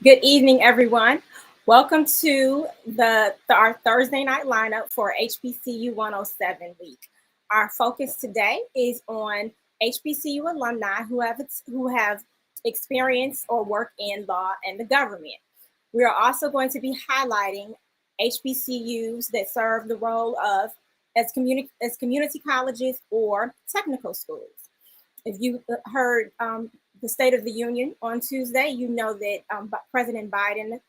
Good evening, everyone. Welcome to our Thursday night lineup for HBCU 107 week. Our focus today is on HBCU alumni who have experience or work in law and the government. We are also going to be highlighting HBCUs that serve the role of as community colleges or technical schools. If you heard the State of the Union on Tuesday, you know that President Biden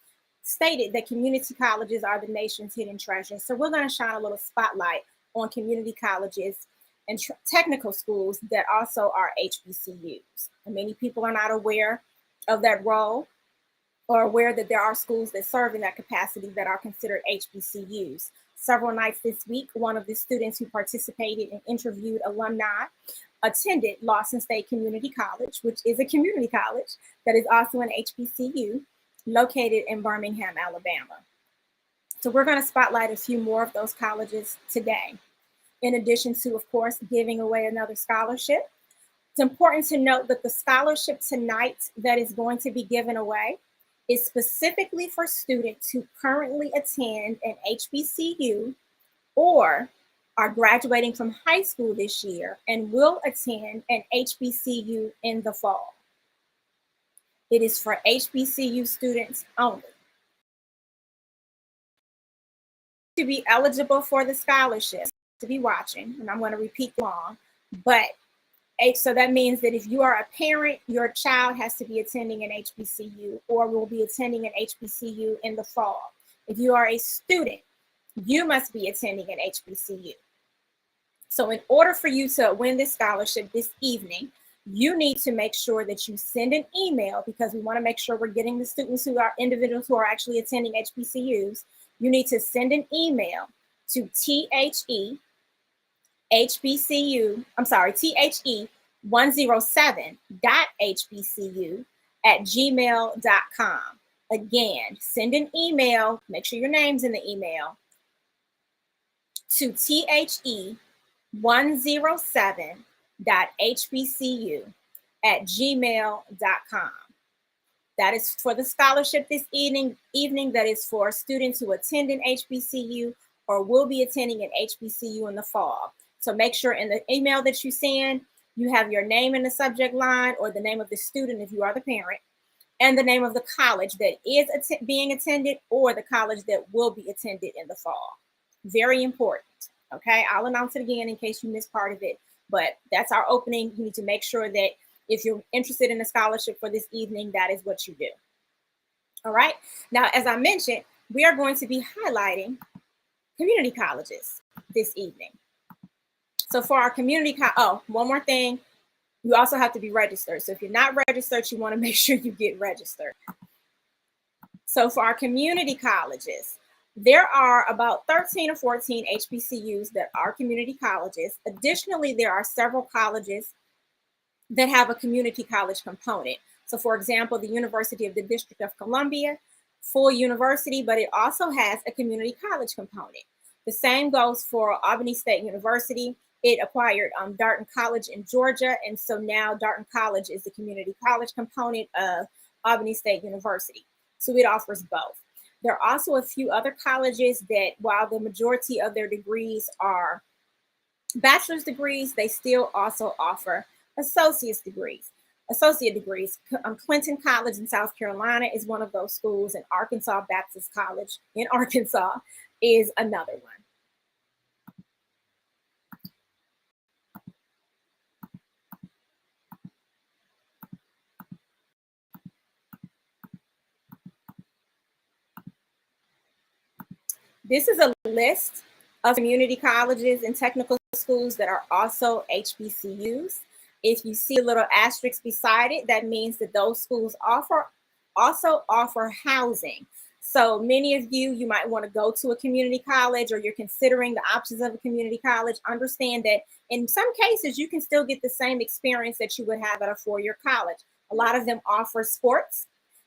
stated that community colleges are the nation's hidden treasure. So we're going to shine a little spotlight on community colleges and technical schools that also are HBCUs. And many people are not aware of that role or aware that there are schools that serve in that capacity that are considered HBCUs. Several nights this week, one of the students who participated and interviewed alumni attended Lawson State Community College, which is a community college that is also an HBCU located in Birmingham, Alabama. So we're going to spotlight a few more of those colleges today, in addition to, of course, giving away another scholarship. It's important to note that the scholarship tonight that is going to be given away is specifically for students who currently attend an HBCU or are graduating from high school this year and will attend an HBCU in the fall. It is for HBCU students only. To be eligible for the scholarship, to be watching, and I'm going to repeat long, but so that means that if you are a parent, your child has to be attending an HBCU or will be attending an HBCU in the fall. If you are a student, you must be attending an HBCU. So in order for you to win this scholarship this evening, you need to make sure that you send an email, because we want to make sure we're getting the students who are individuals who are actually attending HBCUs. You need to send an email to THE107.HBCU@gmail.com. Again, send an email, make sure your name's in the email, to THE107.HBCU@gmail.com. That is for the scholarship this evening. That is for students who attend an HBCU or will be attending an HBCU in the fall. So make sure in the email that you send, you have your name in the subject line, or the name of the student if you are the parent, and the name of the college that is being attended or the college that will be attended in the fall. Very important. Okay, I'll announce it again in case you missed part of it, but that's our opening. You need to make sure that if you're interested in a scholarship for this evening, that is what you do. All right. Now, as I mentioned, we are going to be highlighting community colleges this evening. So for our community, one more thing, you also have to be registered. So if you're not registered, you want to make sure you get registered. So for our community colleges, there are about 13 or 14 HBCUs that are community colleges. Additionally, there are several colleges that have a community college component. So for example, the University of the District of Columbia, full university, but it also has a community college component. The same goes for Albany State University. It acquired Darton College in Georgia, and so now Darton College is the community college component of Albany State University. So it offers both. There are also a few other colleges that, while the majority of their degrees are bachelor's degrees, they still also offer associate degrees. Clinton College in South Carolina is one of those schools, and Arkansas Baptist College in Arkansas is another one. This is a list of community colleges and technical schools that are also HBCUs. If you see a little asterisk beside it, that means that those schools also offer housing. So many of you might want to go to a community college, or you're considering the options of a community college. Understand that in some cases, you can still get the same experience that you would have at a four-year college. A lot of them offer sports.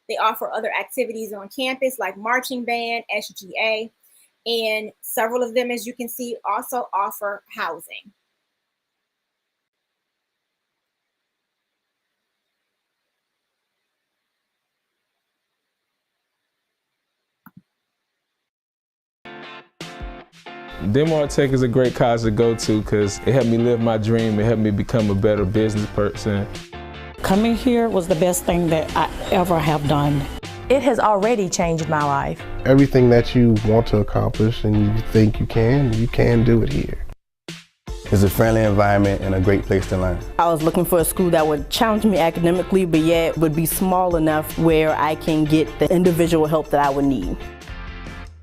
They offer other activities on campus like marching band, SGA, and several of them, as you can see, also offer housing. Denmark Tech is a great college to go to because it helped me live my dream. It helped me become a better business person. Coming here was the best thing that I ever have done. It has already changed my life. Everything that you want to accomplish and you think you can do it here. It's a friendly environment and a great place to learn. I was looking for a school that would challenge me academically, but yet would be small enough where I can get the individual help that I would need.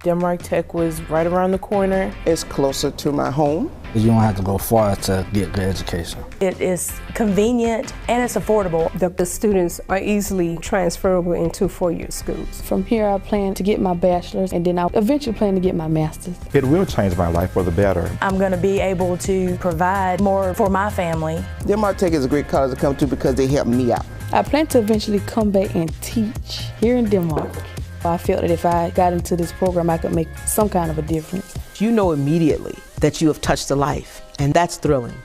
Denmark Tech was right around the corner. It's closer to my home. You don't have to go far to get good education. It is convenient and it's affordable. The students are easily transferable into four-year schools. From here, I plan to get my bachelor's, and then I eventually plan to get my master's. It will change my life for the better. I'm going to be able to provide more for my family. Denmark Tech is a great college to come to because they help me out. I plan to eventually come back and teach here in Denmark. I felt that if I got into this program, I could make some kind of a difference. You know immediately that you have touched a life, and that's thrilling.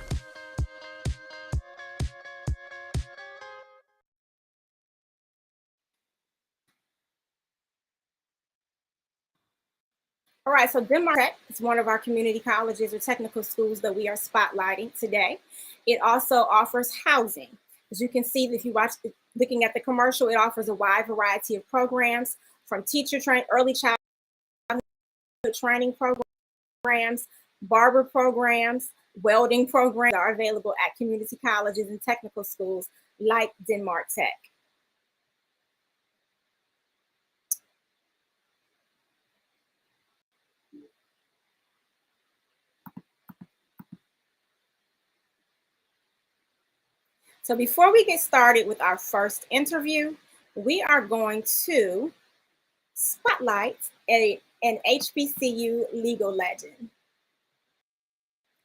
All right, so Denmark Tech is one of our community colleges or technical schools that we are spotlighting today. It also offers housing. As you can see, if you watch, looking at the commercial, it offers a wide variety of programs from teacher training, early childhood training programs, barber programs, welding programs are available at community colleges and technical schools like Denmark Tech. So before we get started with our first interview, we are going to spotlight an HBCU legal legend.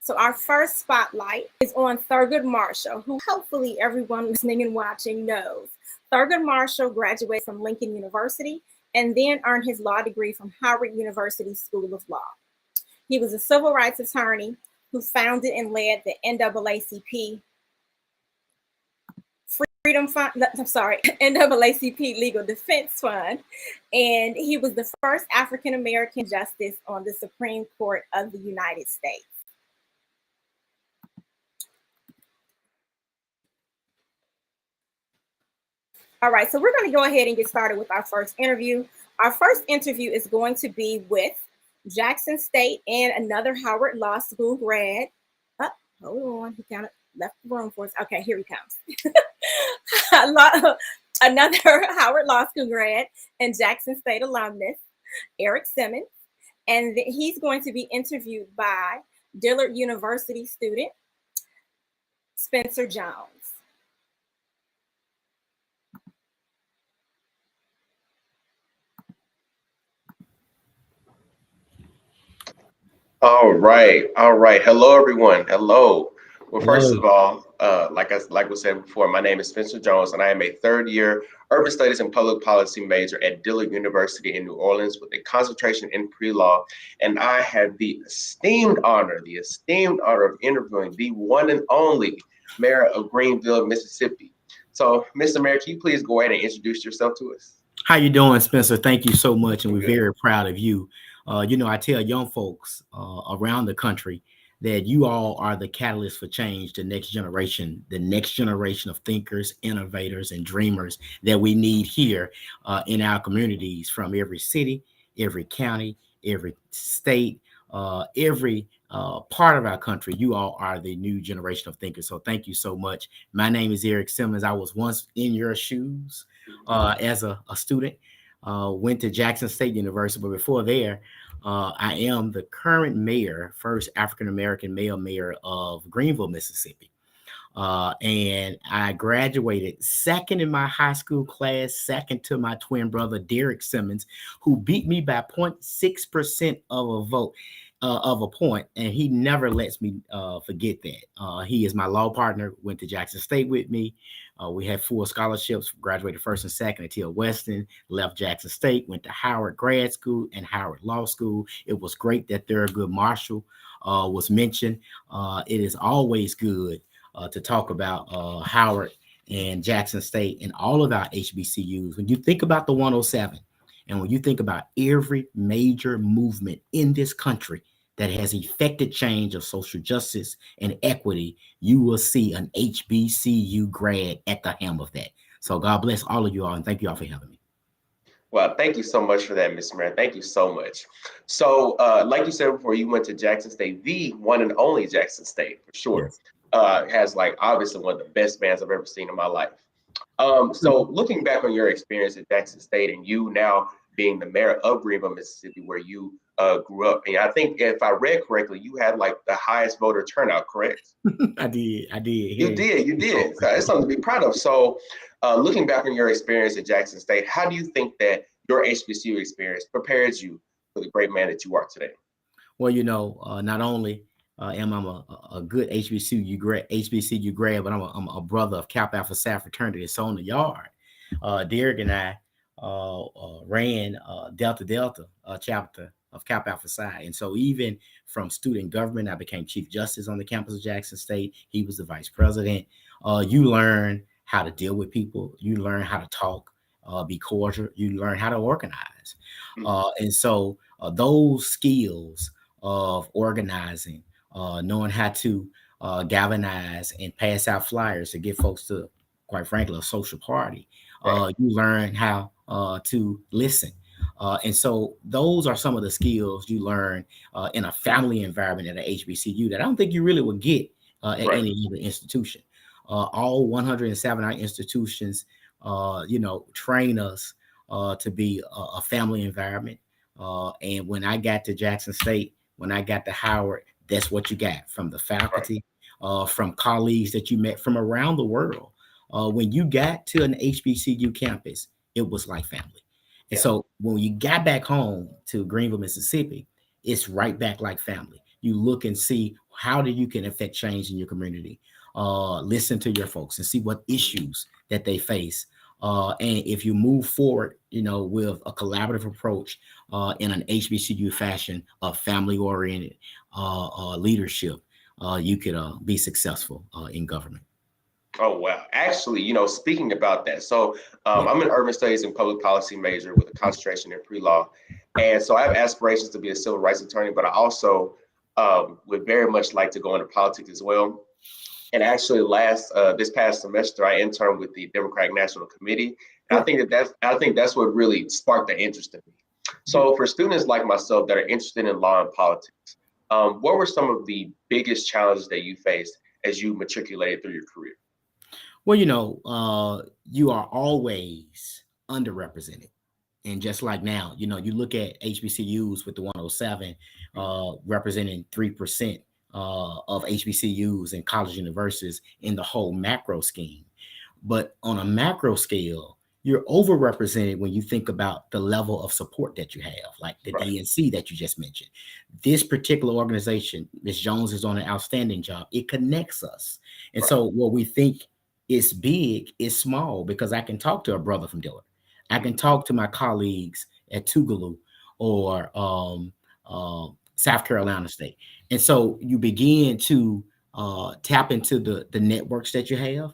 So our first spotlight is on Thurgood Marshall, who hopefully everyone listening and watching knows. Thurgood Marshall graduated from Lincoln University and then earned his law degree from Howard University School of Law. He was a civil rights attorney who founded and led the NAACP NAACP Legal Defense Fund, and he was the first African-American justice on the Supreme Court of the United States. All right, so we're going to go ahead and get started with our first interview. Our first interview is going to be with Jackson State and another Howard Law School grad. Oh, hold on, he kind of left the room for us. Okay, here he comes. Another Howard Law School grad and Jackson State alumnus, Eric Simmons. And he's going to be interviewed by Dillard University student, Spencer Jones. All right. Hello, everyone. Hello. Well, first of all, like we said before, my name is Spencer Jones, and I am a third-year urban studies and public policy major at Dillard University in New Orleans with a concentration in pre-law. And I have the esteemed honor of interviewing the one and only mayor of Greenville, Mississippi. So, Mr. Mayor, can you please go ahead and introduce yourself to us? How you doing, Spencer? Thank you so much, and we're very proud of you. I tell young folks around the country that you all are the catalyst for change, the next generation of thinkers, innovators, and dreamers that we need here in our communities from every city, every county, every state, every part of our country. You all are the new generation of thinkers. So thank you so much. My name is Eric Simmons. I was once in your shoes as a student. Went to Jackson State University, but before there, I am the current mayor, first African-American male mayor of Greenville, Mississippi. And I graduated second in my high school class, second to my twin brother, Derek Simmons, who beat me by 0.6% of a vote. Of a point, and he never lets me forget that. He is my law partner, went to Jackson State with me. We had 4 scholarships, graduated first and second until Weston, left Jackson State, went to Howard Grad School and Howard Law School. It was great that Thurgood Marshall was mentioned. It is always good to talk about Howard and Jackson State and all of our HBCUs. When you think about the 107, and when you think about every major movement in this country, that has effected change of social justice and equity, you will see an HBCU grad at the helm of that. So God bless all of you all, and thank you all for having me. Well, thank you so much for that, Mr. Mayor. Thank you so much. So, like you said before, you went to Jackson State, the one and only Jackson State, for sure. Yes. Has like obviously one of the best bands I've ever seen in my life. So looking back on your experience at Jackson State and you now being the mayor of Greenville, Mississippi, where you grew up, and I think if I read correctly, you had like the highest voter turnout, correct? I did. You did. So it's something to be proud of. So looking back on your experience at Jackson State, how do you think that your HBCU experience prepares you for the great man that you are today? Well, not only am I a good HBCU grad, but I'm a brother of Kappa Alpha Psi fraternity. It's on the yard. Derek and I ran Delta chapter of Kappa Alpha Psi. And so even from student government, I became Chief Justice on the campus of Jackson State. He was the Vice President. You learn how to deal with people. You learn how to talk, be cordial. You learn how to organize. And so those skills of organizing, knowing how to galvanize and pass out flyers to get folks to, quite frankly, a social party. You learn how to listen. And so those are some of the skills you learn in a family environment at an HBCU that I don't think you really would get at any other institution. All 107 our institutions, train us to be a family environment. And when I got to Jackson State, when I got to Howard, that's what you got from the faculty, from colleagues that you met from around the world. When you got to an HBCU campus, it was like family. And so when you got back home to Greenville, Mississippi, it's right back like family. You look and see how you can affect change in your community. Listen to your folks and see what issues that they face. And if you move forward, with a collaborative approach in an HBCU fashion of family-oriented leadership, you could be successful in government. Oh, wow. Actually, speaking about that, so I'm an urban studies and public policy major with a concentration in pre-law. And so I have aspirations to be a civil rights attorney, but I also would very much like to go into politics as well. And actually this past semester, I interned with the Democratic National Committee. And I think that's what really sparked the interest in me. So for students like myself that are interested in law and politics, what were some of the biggest challenges that you faced as you matriculated through your career? Well, you are always underrepresented. And just like now, you look at HBCUs with the 107 representing 3% of HBCUs and college universities in the whole macro scheme. But on a macro scale, you're overrepresented when you think about the level of support that you have, like the DNC that you just mentioned. This particular organization, Ms. Jones is on an outstanding job. It connects us. And so what we think is big is small, because I can talk to a brother from Dillard. I can talk to my colleagues at Tougaloo or South Carolina State. And so you begin to tap into the networks that you have.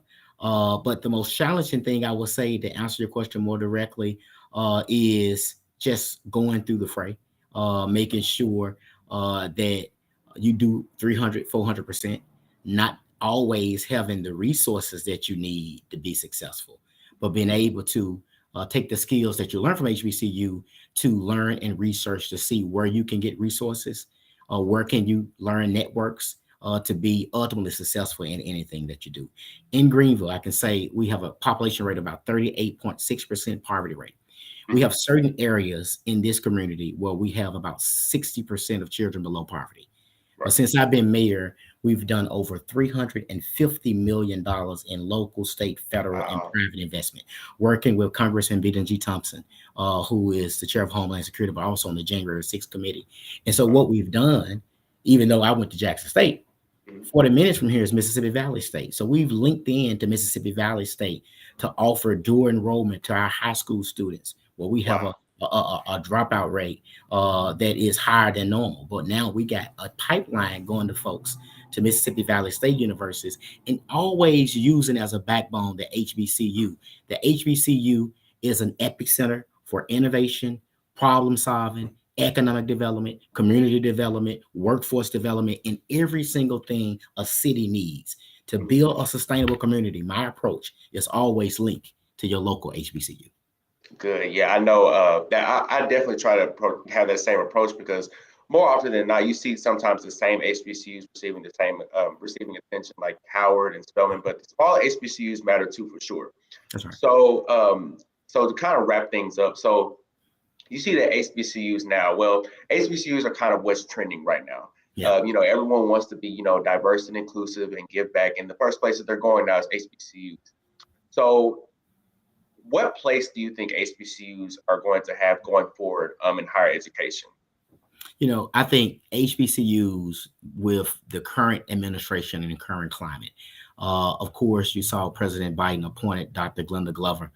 But the most challenging thing I would say, to answer your question more directly, is just going through the fray, making sure that you do 300, 400%, not always having the resources that you need to be successful, but being able to take the skills that you learn from HBCU to learn and research to see where you can get resources, where can you learn networks to be ultimately successful in anything that you do. In Greenville, I can say we have a population rate of about 38.6% poverty rate. We have certain areas in this community where we have about 60% of children below poverty. But since I've been mayor, we've done over $350 million in local, state, federal, and private investment, working with Congressman Biden G. Thompson, who is the chair of Homeland Security, but also on the January 6th committee. And so what we've done, even though I went to Jackson State, 40 minutes from here is Mississippi Valley State. So we've linked in to Mississippi Valley State to offer dual enrollment to our high school students, where we have a dropout rate that is higher than normal. But now we got a pipeline going to folks to Mississippi Valley State universities, and always using as a backbone the HBCU. The HBCU is an epicenter for innovation, problem solving, economic development, community development, workforce development, and every single thing a city needs to build a sustainable community. My approach is always linked to your local HBCU. Good. Yeah, I know that I definitely try to have that same approach because more often than not, you see sometimes the same HBCUs receiving the same receiving attention like Howard and Spelman, but all HBCUs matter too for sure. That's right. So, so to kind of wrap things up, so you see that HBCUs now. Well, HBCUs are kind of what's trending right now. Yeah. You know, everyone wants to be, you know, diverse and inclusive and give back. And the first place that they're going now is HBCUs. So what place do you think HBCUs are going to have going forward in higher education? You know, I think HBCUs with the current administration and the current climate. Of course, you saw President Biden appointed Dr. Glenda Glover,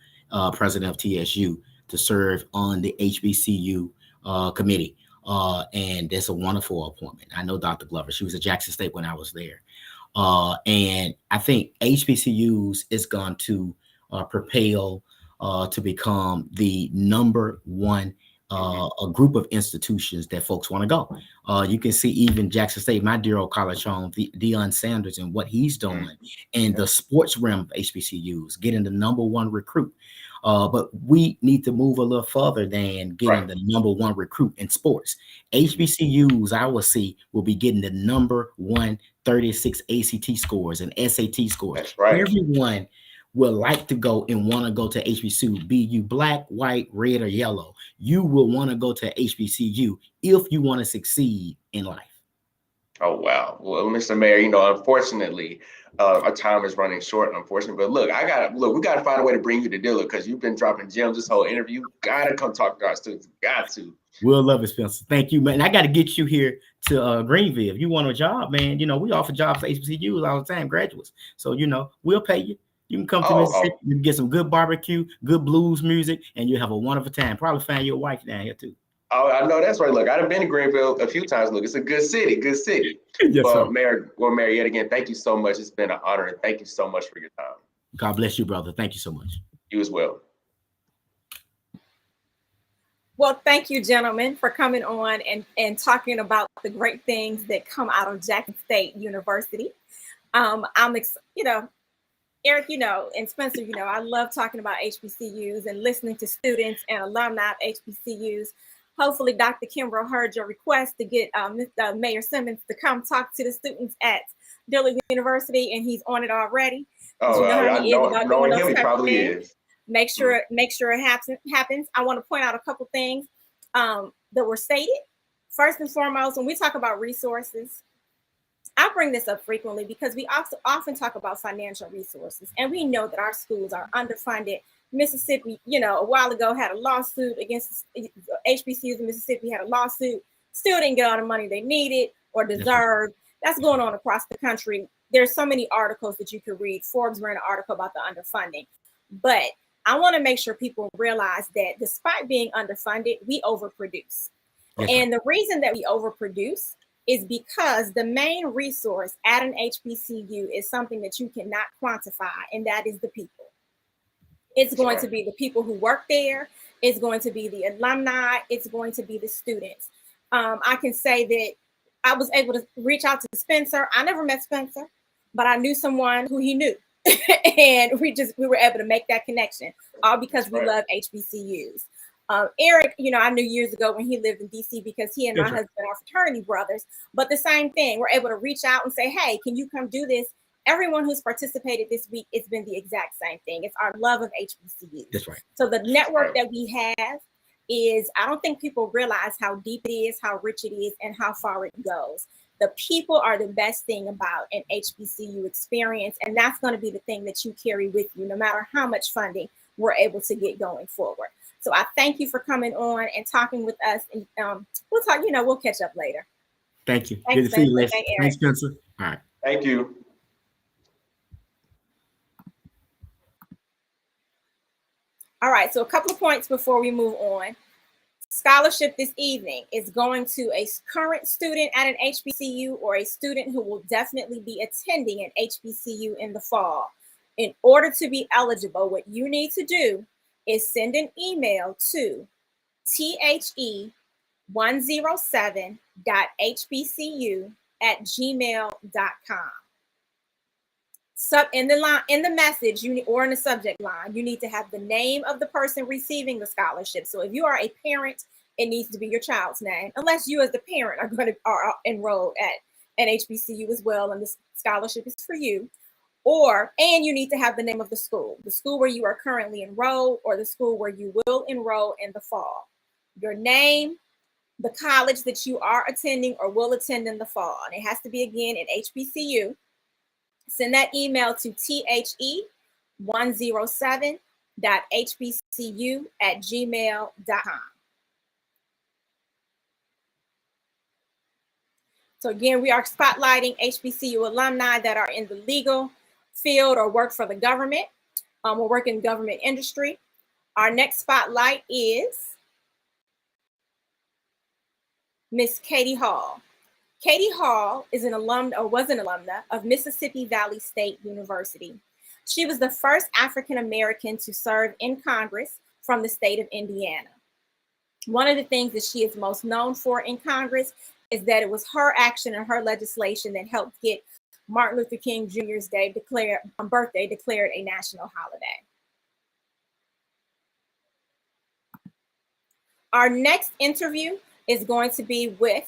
president of TSU, to serve on the HBCU committee. And that's a wonderful appointment. I know Dr. Glover. She was at Jackson State when I was there. And I think HBCUs is going to propel to become the number one a group of institutions that folks want to go. You can see even Jackson State, my dear old college home, Deion Sanders and what he's doing, and the sports realm of HBCUs, getting the number one recruit. But we need to move a little further than getting the number one recruit in sports. HBCUs, I will see, will be getting the number 136 ACT scores and SAT scores. That's right. Everyone will like to go and want to go to HBCU, be you black, white, red, or yellow. You will want to go to HBCU if you want to succeed in life. Oh, wow. Well, Mr. Mayor, you know, unfortunately, our time is running short, unfortunately. But look, we got to find a way to bring you to Dillard because you've been dropping gems this whole interview. Got to come talk to our students. Got to. We'll love it, Spencer. Thank you, man. I got to get you here to Greenville. If you want a job, man, you know, we offer jobs for HBCUs all the time, graduates. So, you know, we'll pay you. You can come to Mississippi, you can get some good barbecue, good blues music, and you'll have a wonderful time. Probably find your wife down here too. Oh, I know that's right. Look, I've been to Greenville a few times. Look, it's a good city, good city. Yes, but Mayor, yet again, thank you so much. It's been an honor, and thank you so much for your time. God bless you, brother. Thank you so much. You as well. Well, thank you, gentlemen, for coming on and talking about the great things that come out of Jackson State University. Eric, you know, and Spencer, you know, I love talking about HBCUs and listening to students and alumni of HBCUs. Hopefully, Dr. Kimbrough heard your request to get Mayor Simmons to come talk to the students at Dillard University, and he's on it already. Oh, I know him, he probably is. Make sure it happens. I want to point out a couple things that were stated. First and foremost, when we talk about resources, I bring this up frequently because we also often talk about financial resources, and we know that our schools are underfunded. Mississippi, you know, a while ago had a lawsuit against HBCUs in Mississippi, had a lawsuit, still didn't get all the money they needed or deserved. That's going on across the country. There's so many articles that you could read. Forbes ran an article about the underfunding. But I want to make sure people realize that despite being underfunded, we overproduce. And the reason that we overproduce is because the main resource at an HBCU is something that you cannot quantify, and that is the people. It's going to be the people who work there. It's going to be the alumni. It's going to be the students. I can say that I was able to reach out to Spencer. I never met Spencer, but I knew someone who he knew. And we were able to make that connection, all because we love HBCUs. Eric, you know, I knew years ago when he lived in DC because he and my husband are fraternity brothers, but the same thing, we're able to reach out and say, hey, can you come do this? Everyone who's participated this week, it's been the exact same thing. It's our love of HBCUs. That's right. So the network that we have is, I don't think people realize how deep it is, how rich it is, and how far it goes. The people are the best thing about an HBCU experience, and that's going to be the thing that you carry with you, no matter how much funding we're able to get going forward. So I thank you for coming on and talking with us. And we'll talk, you know, we'll catch up later. Thank you. Thanks, good to see you, Leslie. Thanks, Spencer. All right. Thank you. All right. So a couple of points before we move on. Scholarship this evening is going to a current student at an HBCU or a student who will definitely be attending an HBCU in the fall. In order to be eligible, what you need to do is send an email to 107.hbcu@gmail.com. In the message or in the subject line, you need to have the name of the person receiving the scholarship. So if you are a parent, it needs to be your child's name, unless you as the parent are enrolled at an HBCU as well, and the scholarship is for you. And you need to have the name of the school where you are currently enrolled, or the school where you will enroll in the fall. Your name, the college that you are attending or will attend in the fall, and it has to be again at HBCU. Send that email to the107.hbcu@gmail.com. So again, we are spotlighting HBCU alumni that are in the legal field or work for the government or work in government industry. Our next spotlight is Miss Katie Hall. Katie Hall is an alumna, or was an alumna, of Mississippi Valley State University. She was the first African American to serve in Congress from the state of Indiana. One of the things that she is most known for in Congress is that it was her action and her legislation that helped get Martin Luther King Jr.'s birthday declared a national holiday. Our next interview is going to be with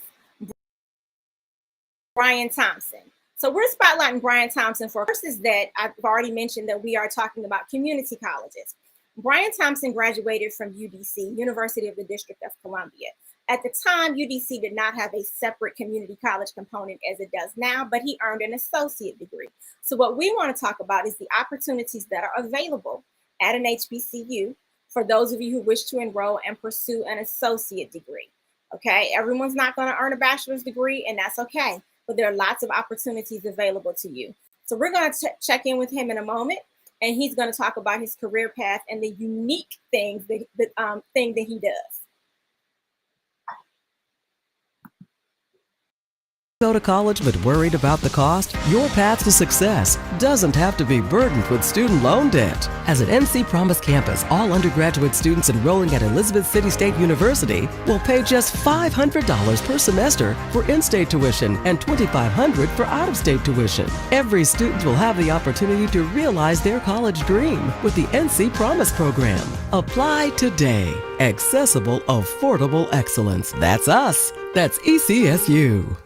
Brian Thompson. So we're spotlighting Brian Thompson for courses that I've already mentioned that we are talking about community colleges. Brian Thompson graduated from UDC, University of the District of Columbia. At the time, UDC did not have a separate community college component as it does now, but he earned an associate degree. So what we want to talk about is the opportunities that are available at an HBCU for those of you who wish to enroll and pursue an associate degree. Okay, everyone's not going to earn a bachelor's degree, and that's okay, but there are lots of opportunities available to you. So we're going to check in with him in a moment, and he's going to talk about his career path and the unique things that he does. Go to college but worried about the cost? Your path to success doesn't have to be burdened with student loan debt. As an NC Promise campus, all undergraduate students enrolling at Elizabeth City State University will pay just $500 per semester for in-state tuition and $2,500 for out-of-state tuition. Every student will have the opportunity to realize their college dream with the NC Promise program. Apply today. Accessible, affordable excellence. That's us. That's ECSU.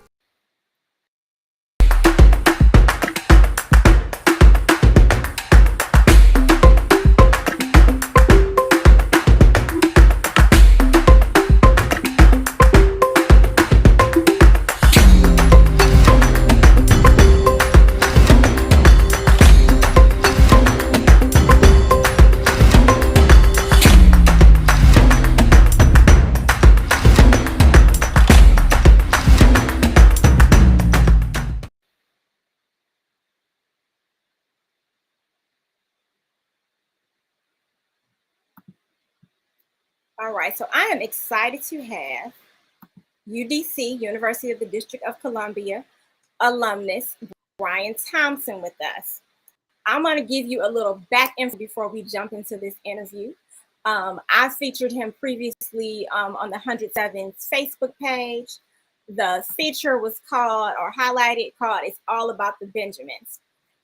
All right, so I am excited to have UDC, University of the District of Columbia, alumnus Brian Thompson with us. I'm going to give you a little back info before we jump into this interview. I featured him previously on the 107's Facebook page. The feature was called, or highlighted, called "It's All About the Benjamins."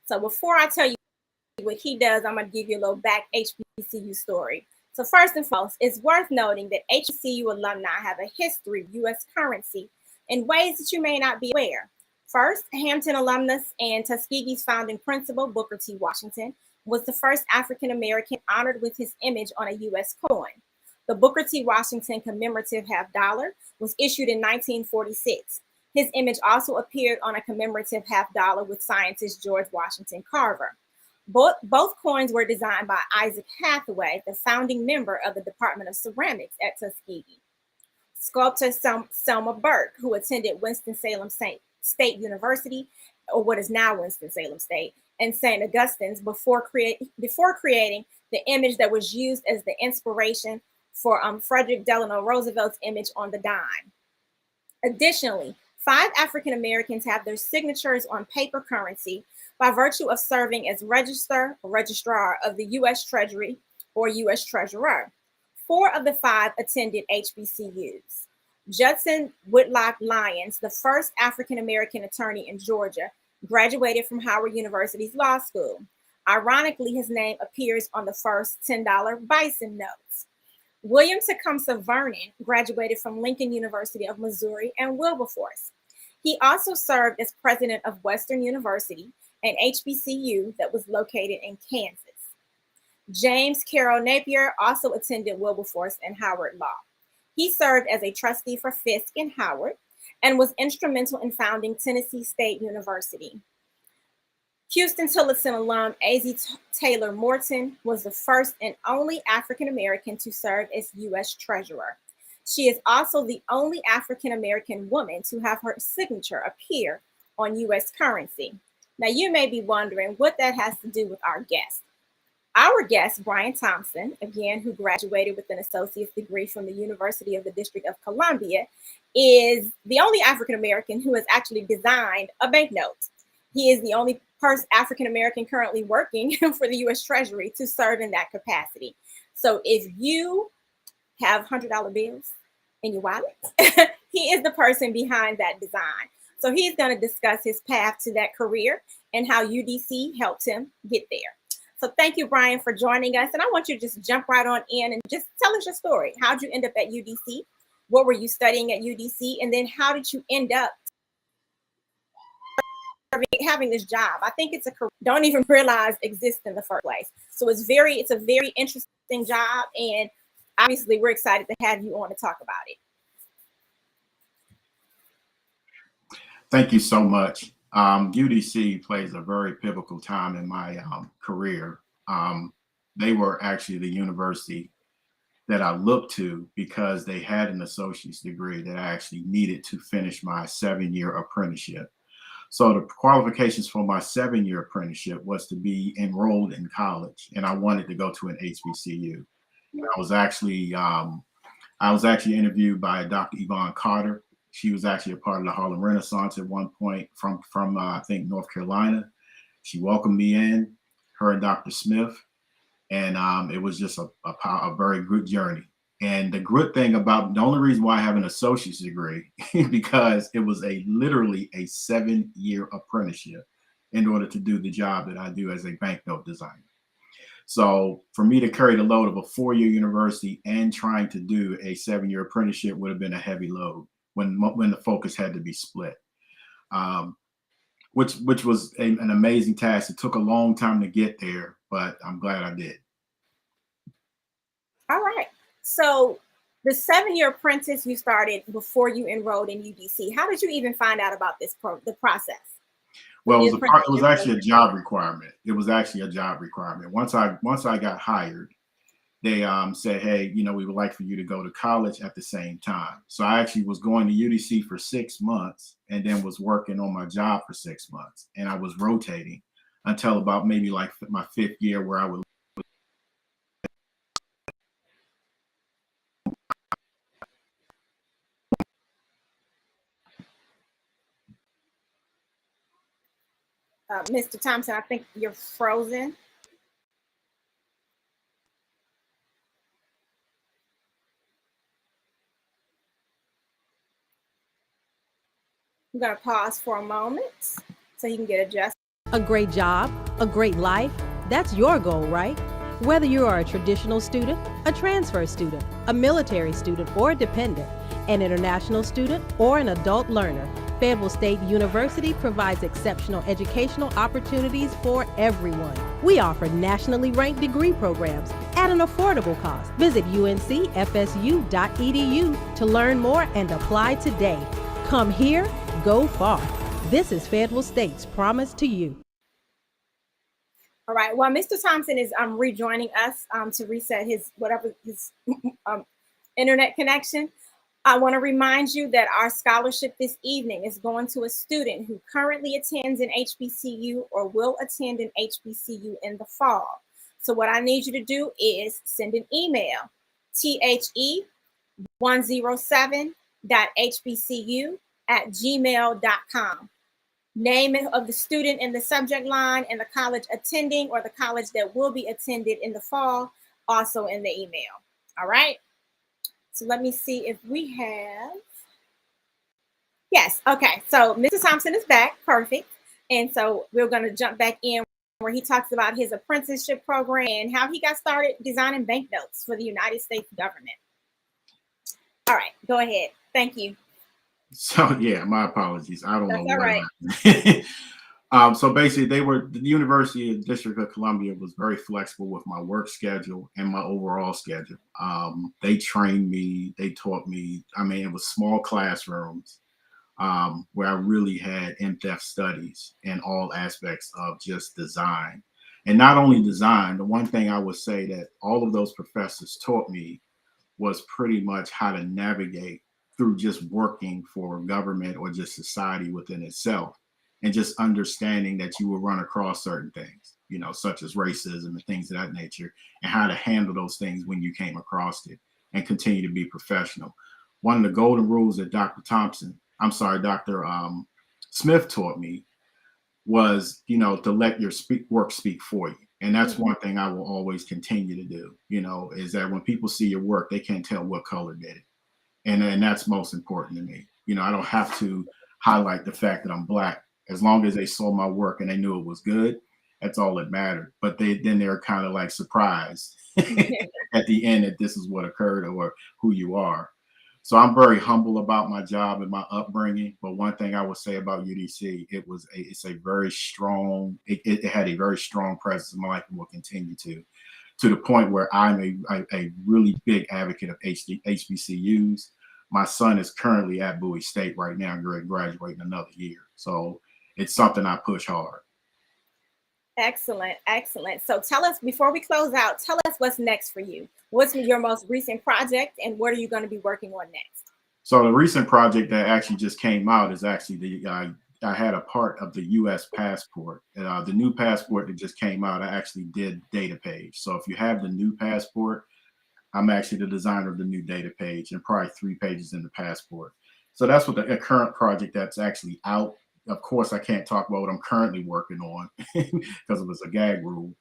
So before I tell you what he does, I'm going to give you a little back HBCU story. So first and foremost, it's worth noting that HBCU alumni have a history of U.S. currency in ways that you may not be aware. First, Hampton alumnus and Tuskegee's founding principal, Booker T. Washington, was the first African-American honored with his image on a U.S. coin. The Booker T. Washington commemorative half dollar was issued in 1946. His image also appeared on a commemorative half dollar with scientist George Washington Carver. Both coins were designed by Isaac Hathaway, the founding member of the Department of Ceramics at Tuskegee. Sculptor Selma Burke, who attended Winston-Salem State University, or what is now Winston-Salem State, and St. Augustine's before creating the image that was used as the inspiration for Frederick Delano Roosevelt's image on the dime. Additionally, 5 African Americans have their signatures on paper currency by virtue of serving as registrar of the U.S. Treasury or U.S. Treasurer. 4 of the 5 attended HBCUs. Judson Whitlock Lyons, the first African-American attorney in Georgia, graduated from Howard University's law school. Ironically, his name appears on the first $10 Bison notes. William Tecumseh Vernon graduated from Lincoln University of Missouri and Wilberforce. He also served as president of Western University, an HBCU that was located in Kansas. James Carroll Napier also attended Wilberforce and Howard Law. He served as a trustee for Fisk and Howard and was instrumental in founding Tennessee State University. Houston-Tillotson alum A.Z. Taylor Morton was the first and only African-American to serve as U.S. Treasurer. She is also the only African-American woman to have her signature appear on U.S. currency. Now, you may be wondering what that has to do with our guest. Our guest, Brian Thompson, again, who graduated with an associate's degree from the University of the District of Columbia, is the only African-American who has actually designed a banknote. He is the only African-American currently working for the U.S. Treasury to serve in that capacity. So if you have $100 bills in your wallet, he is the person behind that design. So he's going to discuss his path to that career and how UDC helped him get there. So thank you, Brian, for joining us. And I want you to just jump right on in and just tell us your story. How'd you end up at UDC? What were you studying at UDC? And then how did you end up having this job? I think it's a career don't even realize exists in the first place. So it's a very interesting job. And obviously, we're excited to have you on to talk about it. Thank you so much. UDC plays a very pivotal time in my career. They were actually the university that I looked to because they had an associate's degree that I actually needed to finish my 7-year apprenticeship. So the qualifications for my 7-year apprenticeship was to be enrolled in college, and I wanted to go to an HBCU. And I was actually interviewed by Dr. Yvonne Carter. She was actually a part of the Harlem Renaissance at one point from I think North Carolina. She welcomed me in, her and Dr. Smith, and it was just a very good journey. And the good thing about the only reason why I have an associate's degree because it was literally a 7-year apprenticeship in order to do the job that I do as a banknote designer. So for me to carry the load of a 4-year university and trying to do a 7-year apprenticeship would have been a heavy load when the focus had to be split, which was an amazing task. It took a long time to get there, but I'm glad I did. All right. So the 7-year apprentice you started before you enrolled in UDC. How did you even find out about the process? Well, it was actually a job requirement. It was actually a job requirement. Once I got hired, they said, hey, we would like for you to go to college at the same time. So I actually was going to UDC for 6 months and then was working on my job for 6 months. And I was rotating until about maybe like my 5th year where I would Mr. Thompson, I think you're frozen. I'm going to pause for a moment so you can get adjusted. A great job, a great life, that's your goal, right? Whether you are a traditional student, a transfer student, a military student, or a dependent, an international student, or an adult learner, Fayetteville State University provides exceptional educational opportunities for everyone. We offer nationally ranked degree programs at an affordable cost. Visit uncfsu.edu to learn more and apply today. Come here, go far. This is Fayetteville State's promise to you. All right. Well, Mr. Thompson is rejoining us to reset his internet connection. I want to remind you that our scholarship this evening is going to a student who currently attends an HBCU or will attend an HBCU in the fall. So what I need you to do is send an email, the107.hbcu@gmail.com. Name of the student in the subject line and the college attending or the college that will be attended in the fall, also in the email. All right. So let me see if we have Yes. Okay. So Mr. Thompson is back. Perfect. And so we're going to jump back in where he talks about his apprenticeship program and how he got started designing banknotes for the United States government. All right. Go ahead. Thank you. So yeah, my apologies. I don't That's know all what right. happened. So basically, the University of District of Columbia was very flexible with my work schedule and my overall schedule. They trained me, they taught me. I mean, it was small classrooms where I really had in-depth studies in all aspects of just design, and not only design. The one thing I would say that all of those professors taught me was pretty much how to navigate through just working for government or just society within itself, and just understanding that you will run across certain things, you know, such as racism and things of that nature, and how to handle those things when you came across it and continue to be professional. One of the golden rules that Dr. Smith taught me was, you know, to let your work speak for you. And that's one thing I will always continue to do, you know, is that when people see your work, they can't tell what color did it. And that's most important to me. You know, I don't have to highlight the fact that I'm black. As long as they saw my work and they knew it was good, that's all that mattered. But they're kind of like surprised at the end that this is what occurred or who you are. So I'm very humble about my job and my upbringing. But one thing I would say about UDC, it's a very strong, it had a very strong presence in my life and will continue to the point where I'm a really big advocate of HBCUs. My son is currently at Bowie State right now, graduating another year. So it's something I push hard. Excellent. Excellent. So tell us, before we close out, tell us what's next for you. What's your most recent project and what are you going to be working on next? So the recent project that actually just came out is actually I had a part of the U.S. passport. The new passport that just came out, I actually did data page. So if you have the new passport, I'm actually the designer of the new data page and probably 3 pages in the passport. So that's what the current project that's actually out. Of course, I can't talk about what I'm currently working on because it was a gag rule,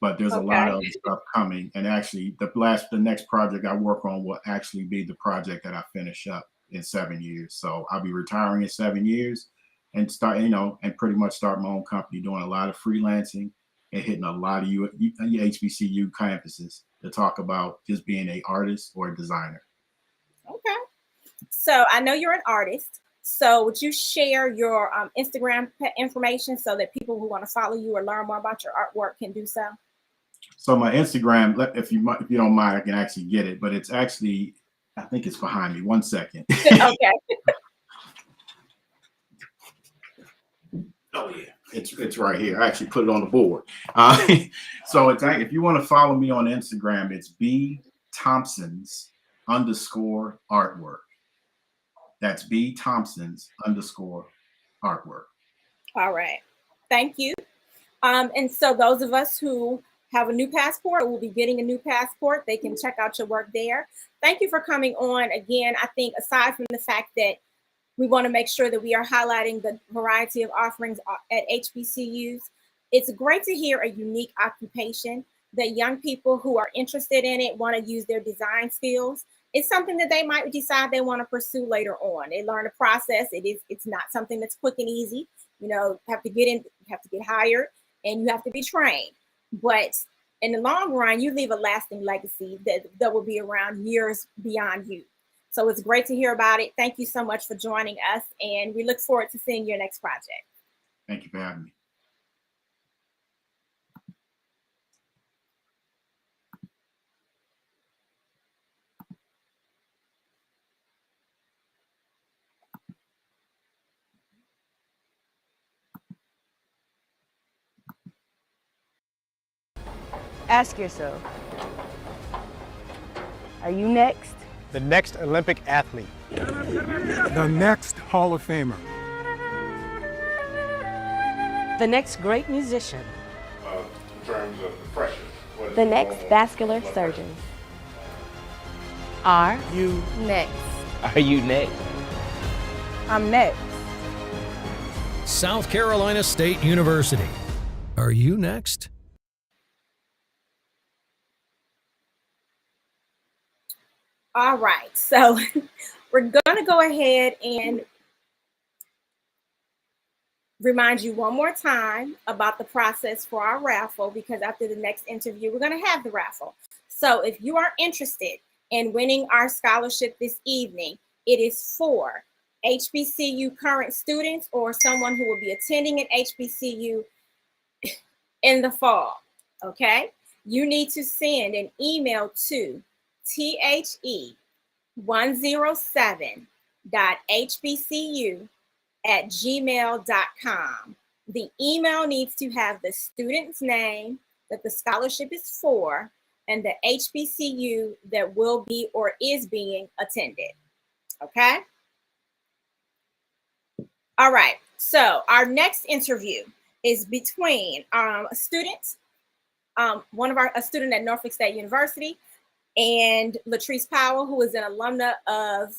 but there's a lot of stuff coming. And actually the next project I work on will actually be the project that I finish up in 7 years. So I'll be retiring in 7 years and start, you know, and pretty much start my own company, doing a lot of freelancing and hitting a lot of HBCU campuses to talk about just being an artist or a designer. Okay. So I know you're an artist. So would you share your Instagram information so that people who want to follow you or learn more about your artwork can do so? So my Instagram, if you don't mind, I can actually get it, but it's actually, I think it's behind me. 1 second. Okay. Oh yeah, it's right here. I actually put it on the board. So if you want to follow me on Instagram, it's B Thompson's _ artwork. That's B Thompson's _ artwork. All right. Thank you. And so those of us who have a new passport or will be getting a new passport, they can check out your work there. Thank you for coming on. Again, I think aside from the fact that we want to make sure that we are highlighting the variety of offerings at HBCUs, it's great to hear a unique occupation that young people who are interested in it want to use their design skills. It's something that they might decide they want to pursue later on. They learn the process. It's not something that's quick and easy. You know, you have to get hired and you have to be trained. But in the long run, you leave a lasting legacy that will be around years beyond you. So it's great to hear about it. Thank you so much for joining us, and we look forward to seeing your next project. Thank you for having me. Ask yourself, are you next? The next Olympic athlete. The next Hall of Famer. The next great musician. In terms of the pressure. The next vascular surgeon. Are you next? Are you next? I'm next. South Carolina State University. Are you next? All right, so we're going to go ahead and remind you one more time about the process for our raffle, because after the next interview, we're going to have the raffle. So if you are interested in winning our scholarship this evening, it is for HBCU current students or someone who will be attending an HBCU in the fall. Okay? You need to send an email to the107.hbcu@gmail.com. The email needs to have the student's name that the scholarship is for and the HBCU that will be or is being attended. Okay? All right. So our next interview is between a student, a student at Norfolk State University, and Latrice Powell, who is an alumna of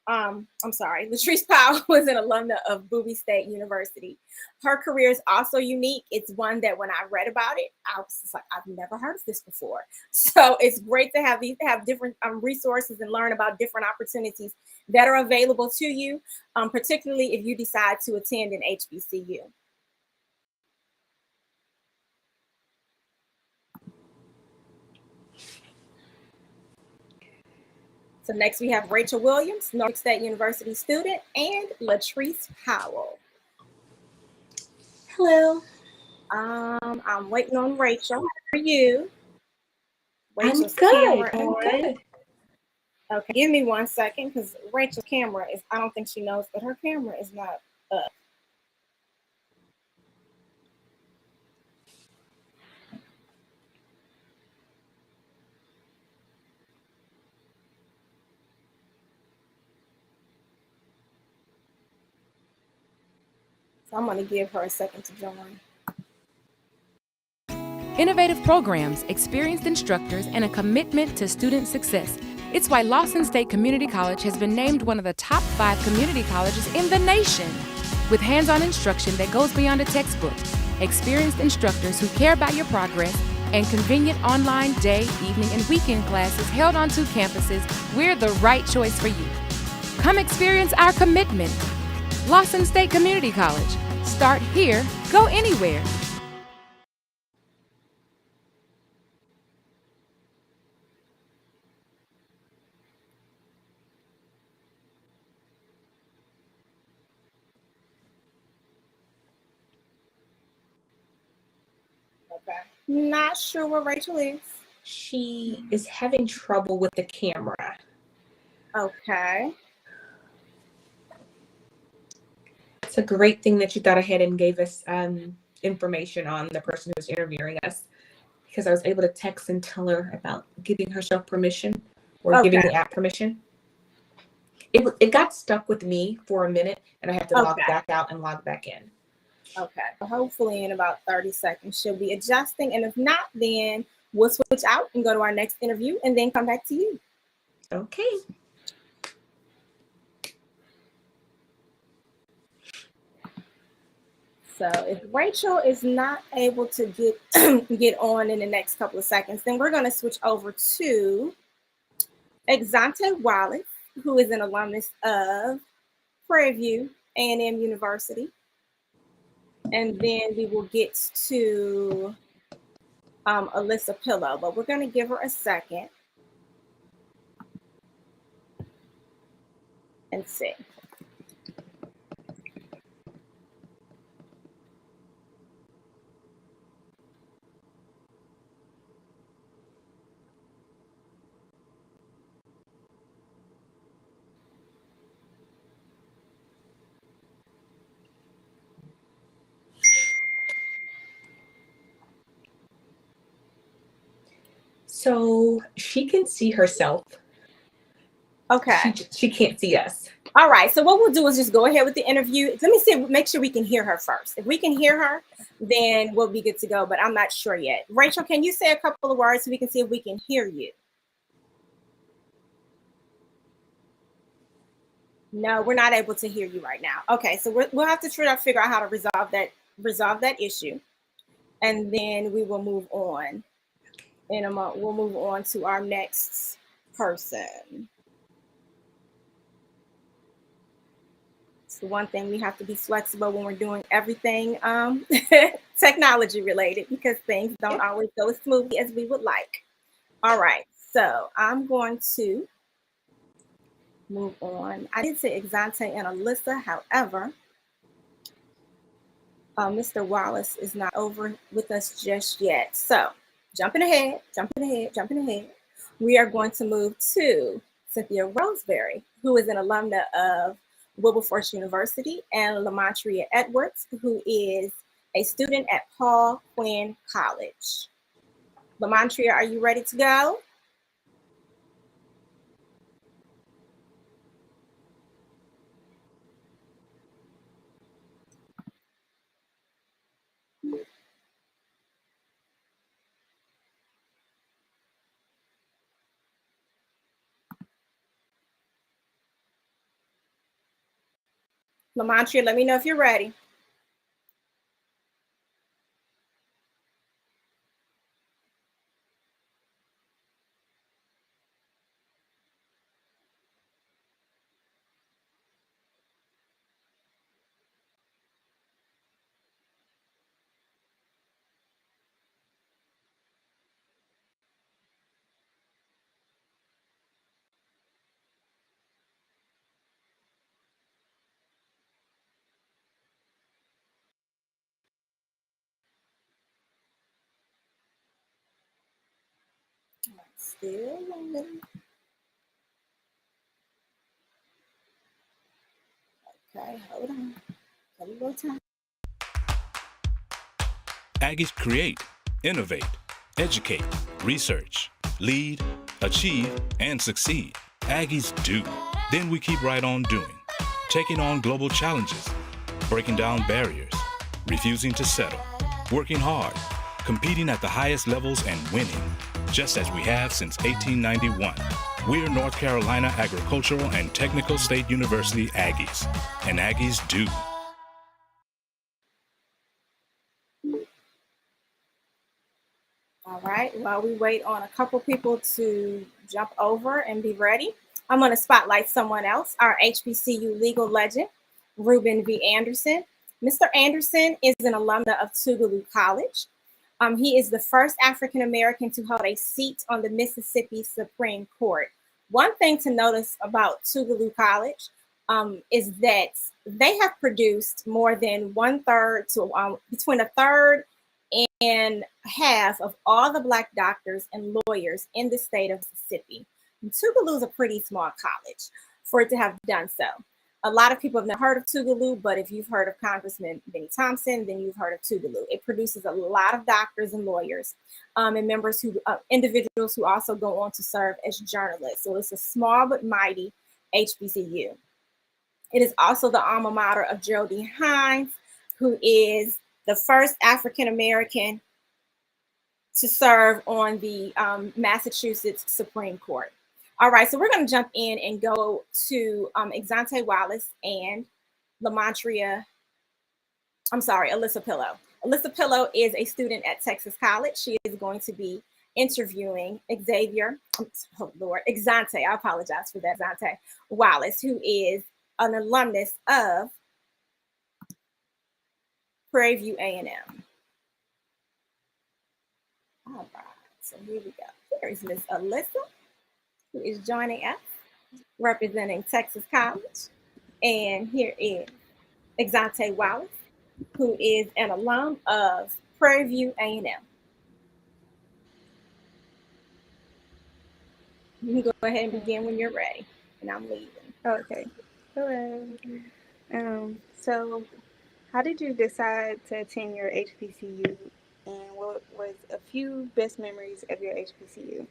Latrice Powell was an alumna of Bowie State University. Her career is also unique. It's one that when I read about it, I was just like, I've never heard of this before. So it's great to have different resources and learn about different opportunities that are available to you, particularly if you decide to attend an HBCU. So next we have Rachel Williams, Norfolk State University student, and Latrice Powell. Hello. I'm waiting on Rachel. How are you? Rachel's camera. I'm good. Okay, give me 1 second because Rachel's camera is, I don't think she knows, but her camera is not up. So I'm going to give her a second to join. Innovative programs, experienced instructors, and a commitment to student success. It's why Lawson State Community College has been named one of the top 5 community colleges in the nation. With hands-on instruction that goes beyond a textbook, experienced instructors who care about your progress, and convenient online day, evening, and weekend classes held on 2 campuses, we're the right choice for you. Come experience our commitment. Lawson State Community College. Start here, go anywhere. Okay. Not sure where Rachel is. She is having trouble with the camera. Okay. It's a great thing that you thought ahead and gave us information on the person who's interviewing us, because I was able to text and tell her about giving herself permission or giving the app permission. It got stuck with me for a minute and I have to log back out and log back in. Okay. Hopefully in about 30 seconds she'll be adjusting, and if not, then we'll switch out and go to our next interview and then come back to you. Okay. So if Rachel is not able to get on in the next couple of seconds, then we're going to switch over to Exante Wallace, who is an alumnus of Prairie View A&M University. And then we will get to Alyssa Pillow, but we're going to give her a second and see. So she can see herself. Okay. She can't see us. All right. So what we'll do is just go ahead with the interview. Let me see, make sure we can hear her first. If we can hear her, then we'll be good to go, but I'm not sure yet. Rachel, can you say a couple of words so we can see if we can hear you? No, we're not able to hear you right now. Okay, so we'll have to try to figure out how to resolve that issue, and then we will move on. In a moment, we'll move on to our next person. the one thing we have to be flexible when we're doing everything technology related, because things don't always go as smoothly as we would like. All right, so I'm going to move on. I did say Exante and Alyssa, however, Mr. Wallace is not over with us just yet. So jumping ahead, we are going to move to Cynthia Roseberry, who is an alumna of Wilberforce University, and Lamontria Edwards, who is a student at Paul Quinn College. Lamontria, are you ready to go? Lamontria, let me know if you're ready. Still loading. Okay, hold on. A little time. Aggies create, innovate, educate, research, lead, achieve, and succeed. Aggies do. Then we keep right on doing, taking on global challenges, breaking down barriers, refusing to settle, working hard, competing at the highest levels and winning, just as we have since 1891. We're North Carolina Agricultural and Technical State University Aggies, and Aggies do. All right, while we wait on a couple people to jump over and be ready, I'm going to spotlight someone else, our HBCU legal legend, Reuben V. Anderson. Mr. Anderson is an alumna of Tougaloo College. He is the first African American to hold a seat on the Mississippi Supreme Court. One thing to notice about Tougaloo College is that they have produced more than between a third and half of all the Black doctors and lawyers in the state of Mississippi. And Tougaloo is a pretty small college for it to have done so. A lot of people have never heard of Tougaloo, but if you've heard of Congressman Benny Thompson, then you've heard of Tougaloo. It produces a lot of doctors and lawyers and individuals who also go on to serve as journalists. So it's a small but mighty HBCU. It is also the alma mater of Geraldine Hines, who is the first African American to serve on the Massachusetts Supreme Court. All right, so we're going to jump in and go to Exante Wallace and Alyssa Pillow. Alyssa Pillow is a student at Texas College. She is going to be interviewing Exante, I apologize for that, Exante Wallace, who is an alumnus of Prairie View A&M. All right, so here we go. Here is Miss Alyssa, who is joining us, representing Texas College. And here is Exante Wallace, who is an alum of Prairie View A&M. You can go ahead and begin when you're ready, and I'm leaving. Okay. Hello. So how did you decide to attend your HBCU, and what was a few best memories of your HBCU?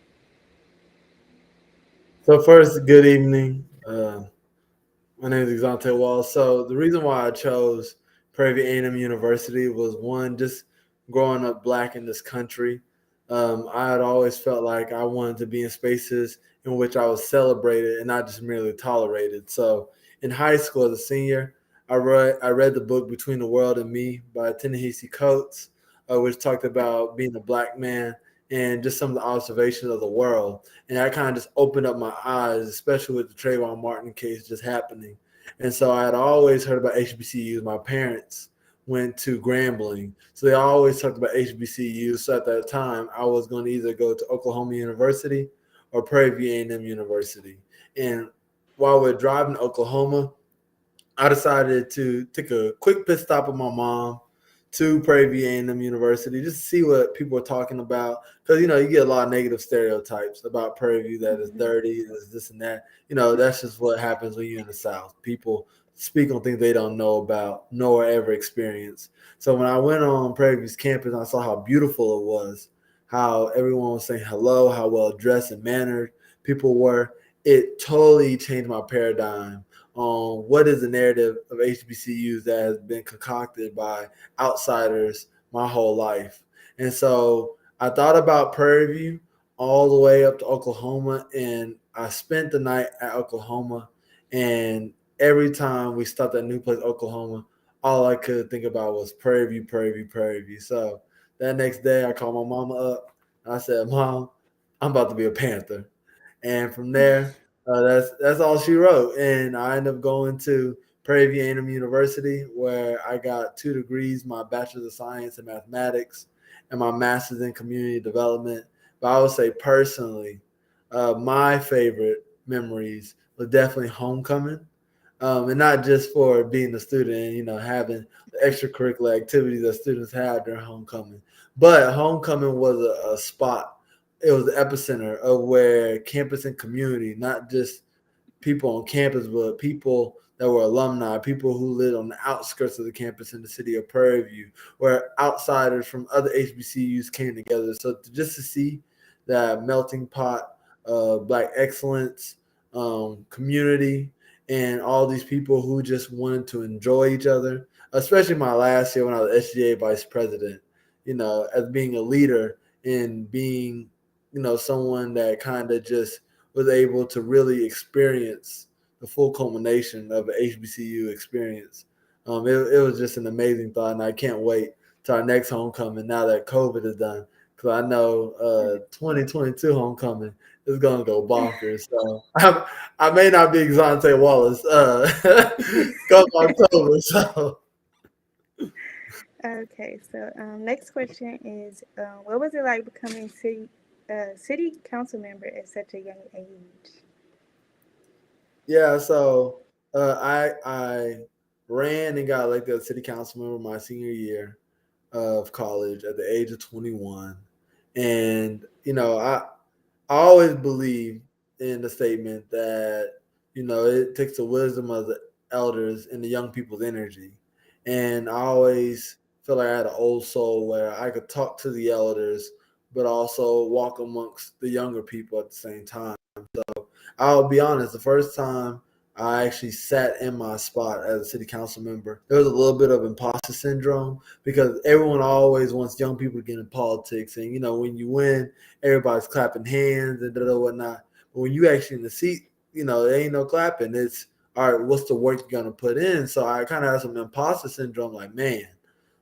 So first, good evening. My name is Exante Wallace. So the reason why I chose Prairie View A&M University was, one, just growing up Black in this country. I had always felt like I wanted to be in spaces in which I was celebrated and not just merely tolerated. So in high school as a senior, I read the book Between the World and Me by Ta-Nehisi Coates, which talked about being a Black man and just some of the observations of the world. And that kind of just opened up my eyes, especially with the Trayvon Martin case just happening. And so I had always heard about HBCUs. My parents went to Grambling, so they always talked about HBCUs. So at that time, I was going to either go to Oklahoma University or Prairie View A&M University. And while we're driving to Oklahoma, I decided to take a quick pit stop with my mom to Prairie View A&M University just to see what people are talking about. Because, you know, you get a lot of negative stereotypes about Prairie View that is dirty, there's this and that. You know, that's just what happens when you're in the South. People speak on things they don't know about, nor ever experienced. So when I went on Prairie View's campus, I saw how beautiful it was, how everyone was saying hello, how well dressed and mannered people were. It totally changed my paradigm on what is the narrative of HBCUs that has been concocted by outsiders my whole life. And so I thought about Prairie View all the way up to Oklahoma, and I spent the night at Oklahoma. And every time we stopped at a new place, Oklahoma, all I could think about was Prairie View, Prairie View, Prairie View. So that next day, I called my mama up. And I said, "Mom, I'm about to be a Panther." And from there, that's all she wrote. And I ended up going to Prairie View A&M University, where I got 2 degrees: my bachelor's of science in mathematics and my master's in community development. But I would say personally, my favorite memories was definitely homecoming. And not just for being a student and, you know, having the extracurricular activities that students have during homecoming, but homecoming was a spot. It was the epicenter of where campus and community, not just people on campus, but people that were alumni, people who lived on the outskirts of the campus in the city of Prairie View, where outsiders from other HBCUs came together. So just to see that melting pot of Black excellence, community, and all these people who just wanted to enjoy each other, especially my last year when I was SGA vice president, you know, as being a leader and being, you know, someone that kind of just was able to really experience the full culmination of an HBCU experience. It was just an amazing thought, and I can't wait to our next homecoming now that COVID is done, because I know 2022 homecoming is going to go bonkers. So I may not be Exante Wallace come October. So Okay, so next question is, what was it like becoming city council member at such a young age? yeah, so I ran and got elected as city council member my senior year of college at the age of 21. And, you know, I always believe in the statement that, you know, it takes the wisdom of the elders and the young people's energy. And I always feel like I had an old soul where I could talk to the elders, but also walk amongst the younger people at the same time. So I'll be honest, the first time I actually sat in my spot as a city council member, there was a little bit of imposter syndrome because everyone always wants young people to get in politics. And, you know, when you win, everybody's clapping hands and whatnot. But when you actually in the seat, you know, there ain't no clapping. It's, all right, what's the work you're going to put in? So I kind of had some imposter syndrome, like, man,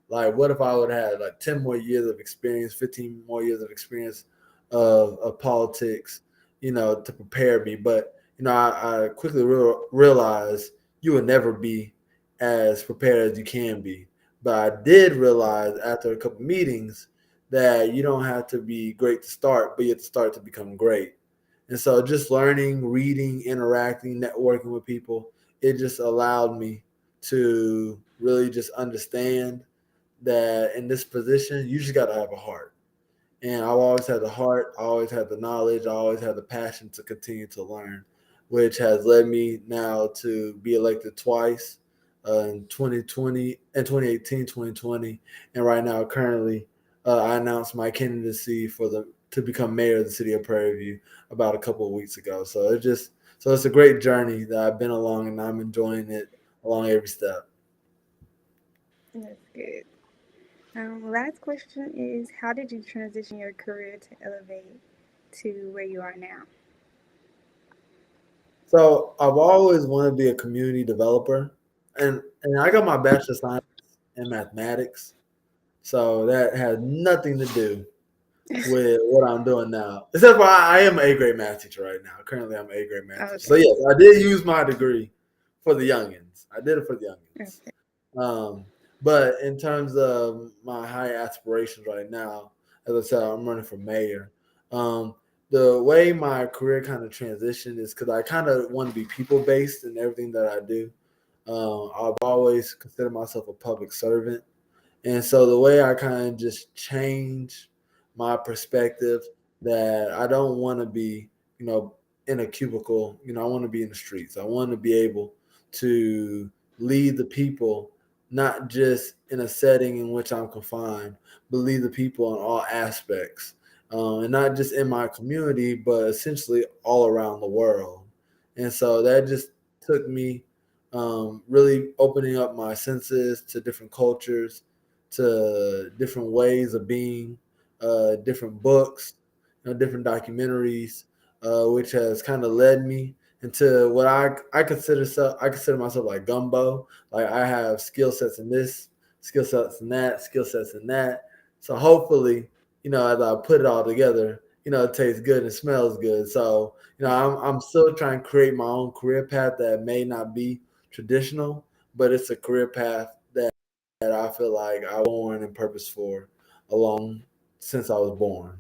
like, what if I would have had like 10 more years of experience, 15 more years of experience of politics, you know, to prepare me. But, you know, I quickly realized you will never be as prepared as you can be. But I did realize after a couple meetings that you don't have to be great to start, but you have to start to become great. And so just learning, reading, interacting, networking with people, it just allowed me to really just understand that in this position, you just got to have a heart. And I've always had the heart, I always had the knowledge, I always had the passion to continue to learn, which has led me now to be elected twice in 2020 and 2018, 2020. And right now, currently, I announced my candidacy to become mayor of the city of Prairie View about a couple of weeks ago. So it's a great journey that I've been along, and I'm enjoying it along every step. That's good. Last question is, how did you transition your career to elevate to where you are now? So I've always wanted to be a community developer, and I got my bachelor's of science in mathematics. So that had nothing to do with what I'm doing now. Except for I am an A-grade math teacher right now. Currently, I'm an A-grade math teacher. So yes, I did use my degree for the youngins. I did it for the youngins. But in terms of my high aspirations right now, as I said, I'm running for mayor. The way my career kind of transitioned is because I kind of want to be people based in everything that I do. I've always considered myself a public servant. And so the way I kind of just changed my perspective that I don't want to be, in a cubicle, I want to be in the streets. I want to be able to lead the people, not just in a setting in which I'm confined, but lead the people in all aspects. And not just in my community, but essentially all around the world. And so that just took me really opening up my senses to different cultures, to different ways of being, different books, different documentaries, which has kind of led me into what I consider myself like gumbo. Like I have skill sets in this, skill sets in that, skill sets in that. So hopefully, as I put it all together, it tastes good and smells good. So, I'm still trying to create my own career path that may not be traditional, but it's a career path that I feel like I was born and purpose for along since I was born.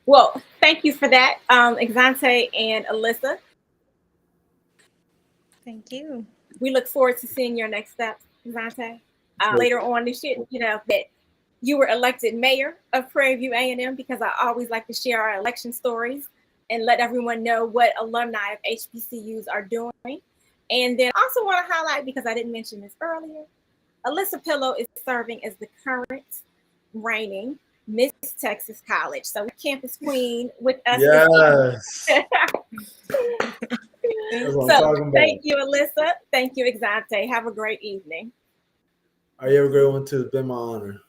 Well, thank you for that, Exante and Alyssa. Thank you. We look forward to seeing your next steps, Exante. Later on this year, that you were elected mayor of Prairie View A&M, because I always like to share our election stories and let everyone know what alumni of HBCUs are doing. And then I also want to highlight, because I didn't mention this earlier, Alyssa Pillow is serving as the current reigning Miss Texas College. So campus queen with us. Yes. That's what I'm So talking about. thank you, Alyssa. Thank you, Exante. Have a great evening. Are you have a great one too? It's been my honor.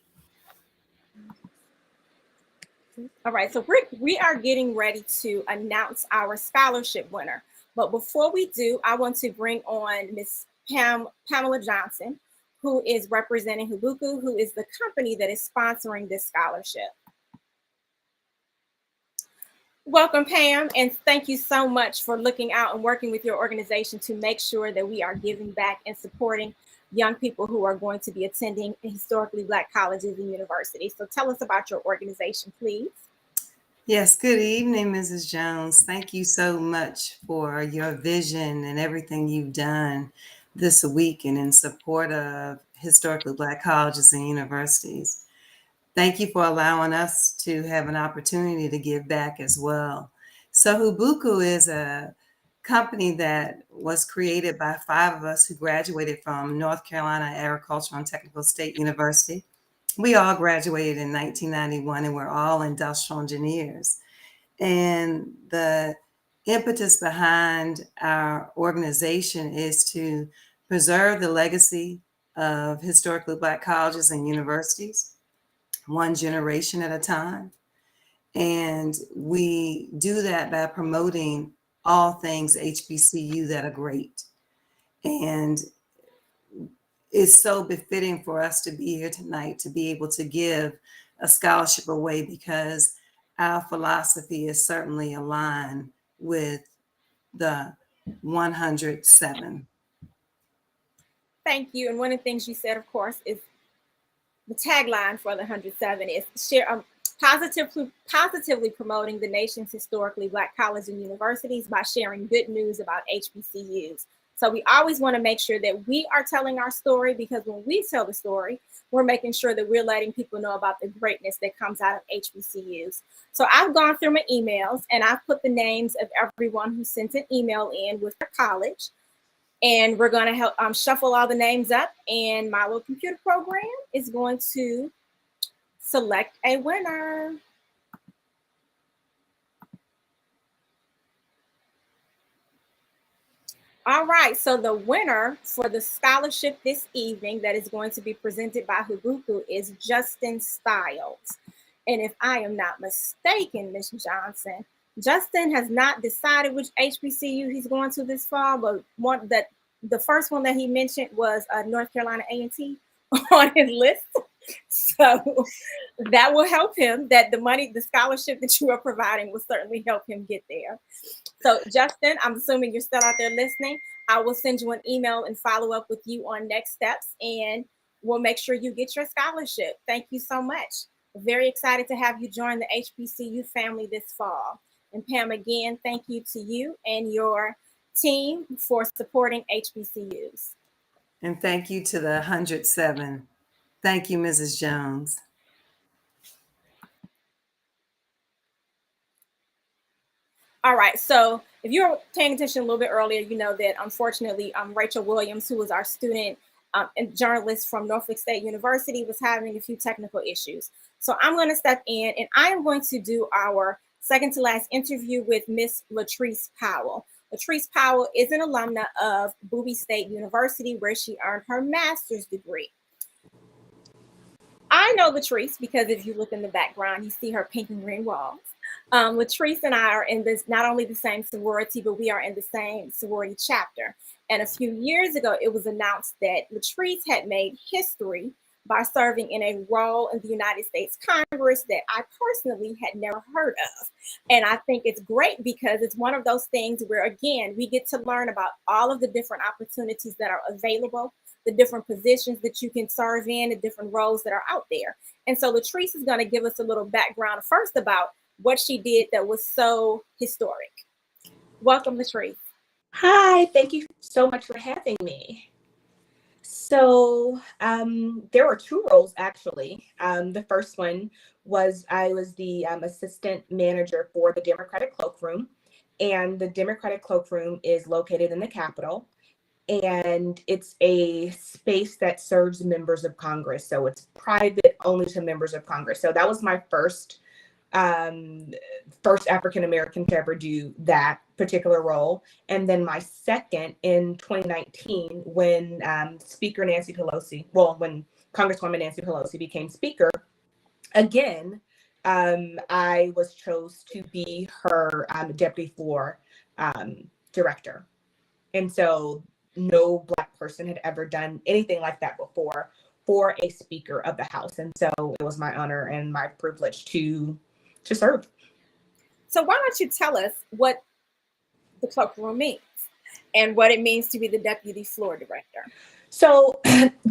All right, so we are getting ready to announce our scholarship winner. But before we do, I want to bring on Miss Pamela Johnson, who is representing Hubuku, who is the company that is sponsoring this scholarship. Welcome, Pam, and thank you so much for looking out and working with your organization to make sure that we are giving back and supporting young people who are going to be attending historically Black colleges and universities. So tell us about your organization, please. Yes, good evening, Mrs. Jones. Thank you so much for your vision and everything you've done this week and in support of historically Black colleges and universities. Thank you for allowing us to have an opportunity to give back as well. So Hubuku is a company that was created by 5 of us who graduated from North Carolina Agricultural and Technical State University. We all graduated in 1991 and we're all industrial engineers. And the impetus behind our organization is to preserve the legacy of historically Black colleges and universities, one generation at a time. And we do that by promoting all things HBCU that are great. And it's so befitting for us to be here tonight to be able to give a scholarship away, because our philosophy is certainly aligned with the 107. Thank you. And one of the things you said, of course, is the tagline for the 107 is share positively promoting the nation's historically Black colleges and universities by sharing good news about HBCUs. So we always want to make sure that we are telling our story, because when we tell the story, we're making sure that we're letting people know about the greatness that comes out of HBCUs. So I've gone through my emails and I've put the names of everyone who sent an email in with their college. And we're going to help shuffle all the names up, and my little computer program is going to select a winner. All right, so the winner for the scholarship this evening that is going to be presented by Hubuku is Justin Stiles. And if I am not mistaken, Ms. Johnson, Justin has not decided which HBCU he's going to this fall, but the first one that he mentioned was North Carolina A&T on his list. So that will help him, that the money, the scholarship that you are providing will certainly help him get there. So Justin, I'm assuming you're still out there listening. I will send you an email and follow up with you on next steps, and we'll make sure you get your scholarship. Thank you so much. Very excited to have you join the HBCU family this fall. And Pam, again, thank you to you and your team for supporting HBCUs. And thank you to the 107. Thank you, Mrs. Jones. All right, so if you're paying attention a little bit earlier, you know that unfortunately Rachel Williams, who was our student and journalist from Norfolk State University, was having a few technical issues. So I'm going to step in and I am going to do our second to last interview with Miss Latrice Powell. Latrice Powell is an alumna of Bowie State University, where she earned her master's degree. I know Latrice because if you look in the background, you see her pink and green walls. Latrice and I are in this, not only the same sorority, but we are in the same sorority chapter. And a few years ago, it was announced that Latrice had made history by serving in a role in the United States Congress that I personally had never heard of. And I think it's great because it's one of those things where, again, we get to learn about all of the different opportunities that are available, the different positions that you can serve in, the different roles that are out there. And so Latrice is going to give us a little background first about what she did that was so historic. Welcome, Latrice. Hi, thank you so much for having me. So there were two roles, actually. The first one was I was the assistant manager for the Democratic Cloakroom, and the Democratic Cloakroom is located in the Capitol, and it's a space that serves members of Congress. So it's private only to members of Congress. So that was my first African American to ever do that particular role. And then my second in 2019, when Speaker Nancy Pelosi, when Congresswoman Nancy Pelosi became Speaker, again, I was chose to be her deputy floor director. And so no Black person had ever done anything like that before for a Speaker of the House. And so it was my honor and my privilege to serve. So why don't you tell us what the cloakroom means and what it means to be the deputy floor director? So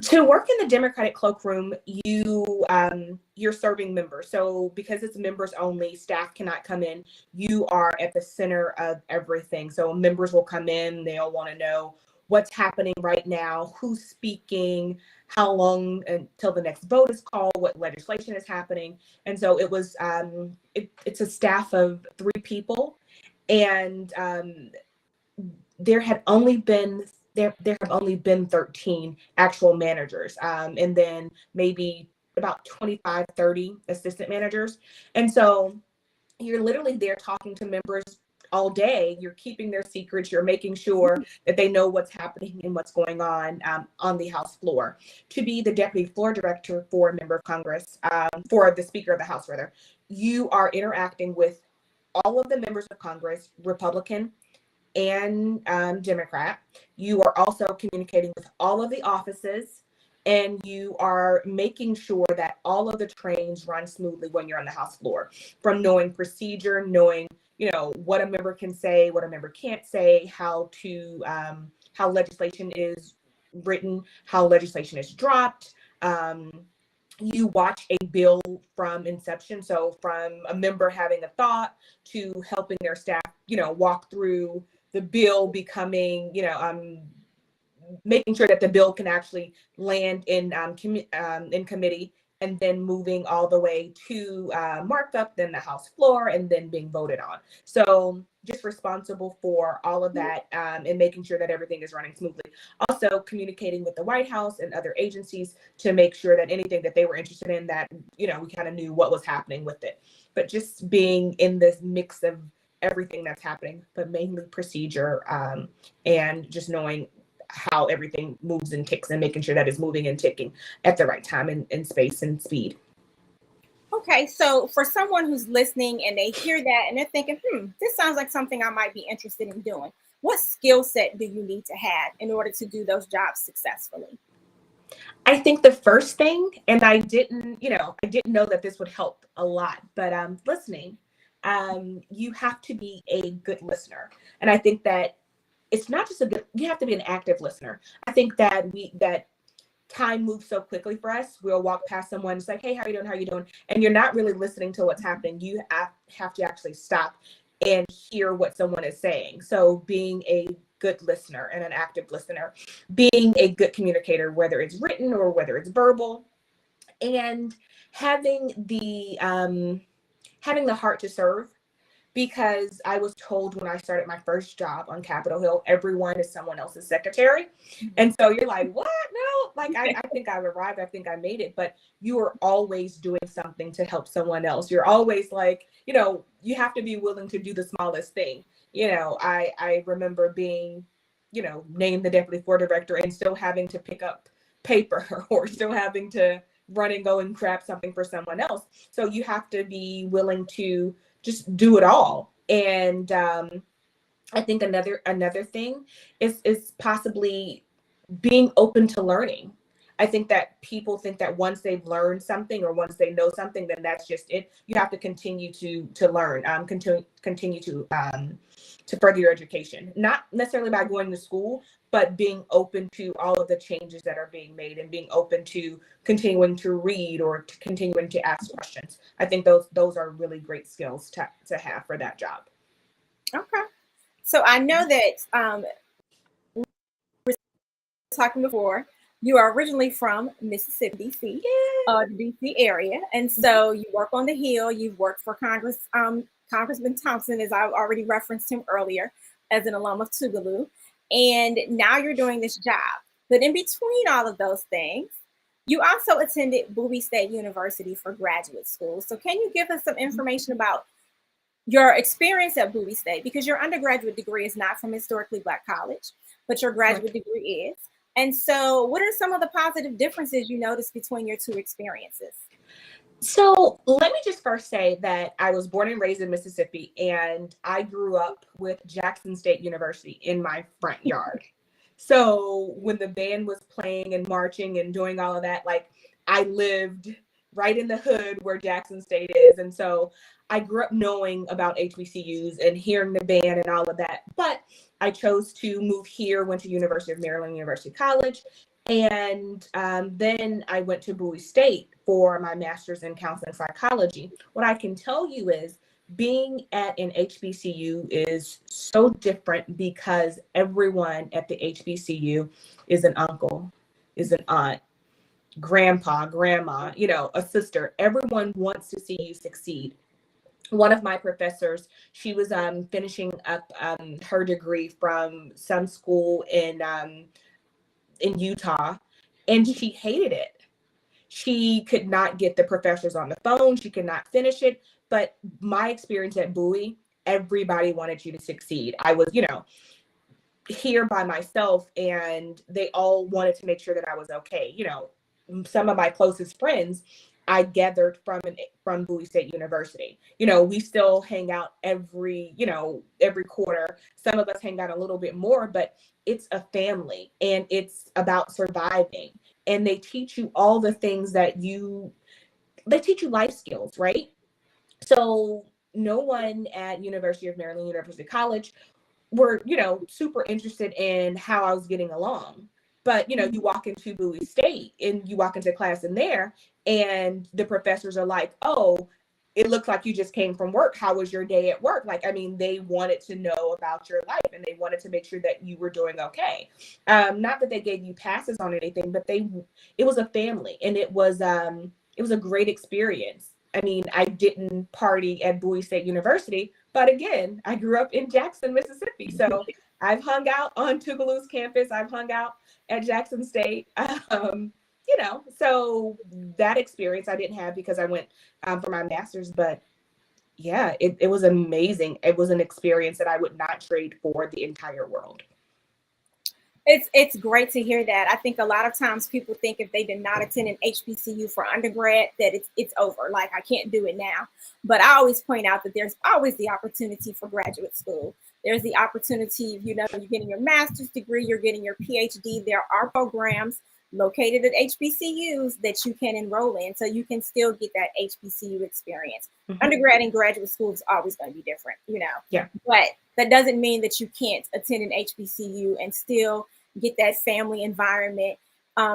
to work in the Democratic Cloakroom, you're serving members. So because it's members only, staff cannot come in. You are at the center of everything. So members will come in, they'll want to know what's happening right now, who's speaking, how long until the next vote is called, what legislation is happening. And so it was, it's a staff of 3 people, and there have only been 13 actual managers, and then maybe about 25, 30 assistant managers. And so you're literally there talking to members all day. You're keeping their secrets. You're making sure that they know what's happening and what's going on the House floor. To be the deputy floor director for a member of Congress, for the Speaker of the House, rather, you are interacting with all of the members of Congress, Republican and Democrat. You are also communicating with all of the offices, and you are making sure that all of the trains run smoothly when you're on the House floor, from knowing procedure, knowing what a member can say, what a member can't say, how legislation is written, how legislation is dropped. You watch a bill from inception. So from a member having a thought to helping their staff, walk through the bill becoming, making sure that the bill can actually land in committee, and then moving all the way to markup, then the House floor, and then being voted on. So just responsible for all of that, and making sure that everything is running smoothly. Also communicating with the White House and other agencies to make sure that anything that they were interested in, that, we kind of knew what was happening with it. But just being in this mix of everything that's happening, but mainly procedure, and just knowing how everything moves and ticks, and making sure that it's moving and ticking at the right time and space and speed. Okay, so for someone who's listening and they hear that and they're thinking, this sounds like something I might be interested in doing. what skill set do you need to have in order to do those jobs successfully? I think the first thing, and I didn't know that this would help a lot, but listening. You have to be a good listener. And I think that it's not just you have to be an active listener. I think that time moves so quickly for us. We'll walk past someone, it's like, hey, how you doing? How you doing? And you're not really listening to what's happening. You have to actually stop and hear what someone is saying. So being a good listener and an active listener, being a good communicator, whether it's written or whether it's verbal, and having the heart to serve. Because I was told when I started my first job on Capitol Hill, everyone is someone else's secretary. And so you're like, what? No, like I think I've arrived. I think I made it. But you are always doing something to help someone else. You're always like, you have to be willing to do the smallest thing. I remember being, named the deputy floor director and still having to pick up paper or still having to run and go and grab something for someone else. So you have to be willing to just do it all. And I think another thing is possibly being open to learning. I think that people think that once they've learned something or once they know something, then that's just it. You have to continue to learn, continue to further your education, not necessarily by going to school, but being open to all of the changes that are being made and being open to continuing to read or to continuing to ask questions. I think those are really great skills to have for that job. Okay. So I know that we were talking before, you are originally from Mississippi, DC, the DC area. And so you work on the Hill, you've worked for Congressman Thompson, as I already referenced him earlier, as an alum of Tougaloo. And now you're doing this job. But in between all of those things, you also attended Bowie State University for graduate school. So can you give us some information about your experience at Bowie State? Because your undergraduate degree is not from Historically Black College, but your graduate degree is. And so what are some of the positive differences you noticed between your two experiences? So let me just first say that I was born and raised in Mississippi, and I grew up with Jackson State University in my front yard. So when the band was playing and marching and doing all of that, like I lived right in the hood where Jackson State is. And so I grew up knowing about HBCUs and hearing the band and all of that. But I chose to move here, went to University of Maryland, University College. And then I went to Bowie State for my master's in counseling psychology. What I can tell you is being at an HBCU is so different because everyone at the HBCU is an uncle, is an aunt, grandpa, grandma, a sister. Everyone wants to see you succeed. One of my professors, she was finishing up her degree from some school in Utah, and she hated it. She could not get the professors on the phone. She could not finish it. But my experience at Bowie, everybody wanted you to succeed. I was, here by myself, and they all wanted to make sure that I was okay. Some of my closest friends I gathered from Bowie State University. We still hang out every quarter. Some of us hang out a little bit more, but it's a family and it's about surviving. And they teach you all the things they teach you life skills, right? So no one at University of Maryland, University College were, super interested in how I was getting along. But, you walk into Bowie State and you walk into class in there and the professors are like, oh, it looks like you just came from work. How was your day at work? They wanted to know about your life and they wanted to make sure that you were doing okay. Not that they gave you passes on anything, but it was a family and it was a great experience. I didn't party at Bowie State University, but again, I grew up in Jackson, Mississippi. So I've hung out on Tougaloo's campus. I've hung out at Jackson State. So that experience I didn't have because I went for my master's, but yeah, it was amazing. It was an experience that I would not trade for the entire world. It's great to hear that. I think a lot of times people think if they did not attend an HBCU for undergrad that it's over. Like I can't do it now. But I always point out that there's always the opportunity for graduate school. There's the opportunity, you know, you're getting your master's degree, you're getting your PhD. There are programs located at HBCUs that you can enroll in, so you can still get that HBCU experience. Undergrad and graduate school is always going to be different, you know. Yeah. But that doesn't mean that you can't attend an HBCU and still get that family environment,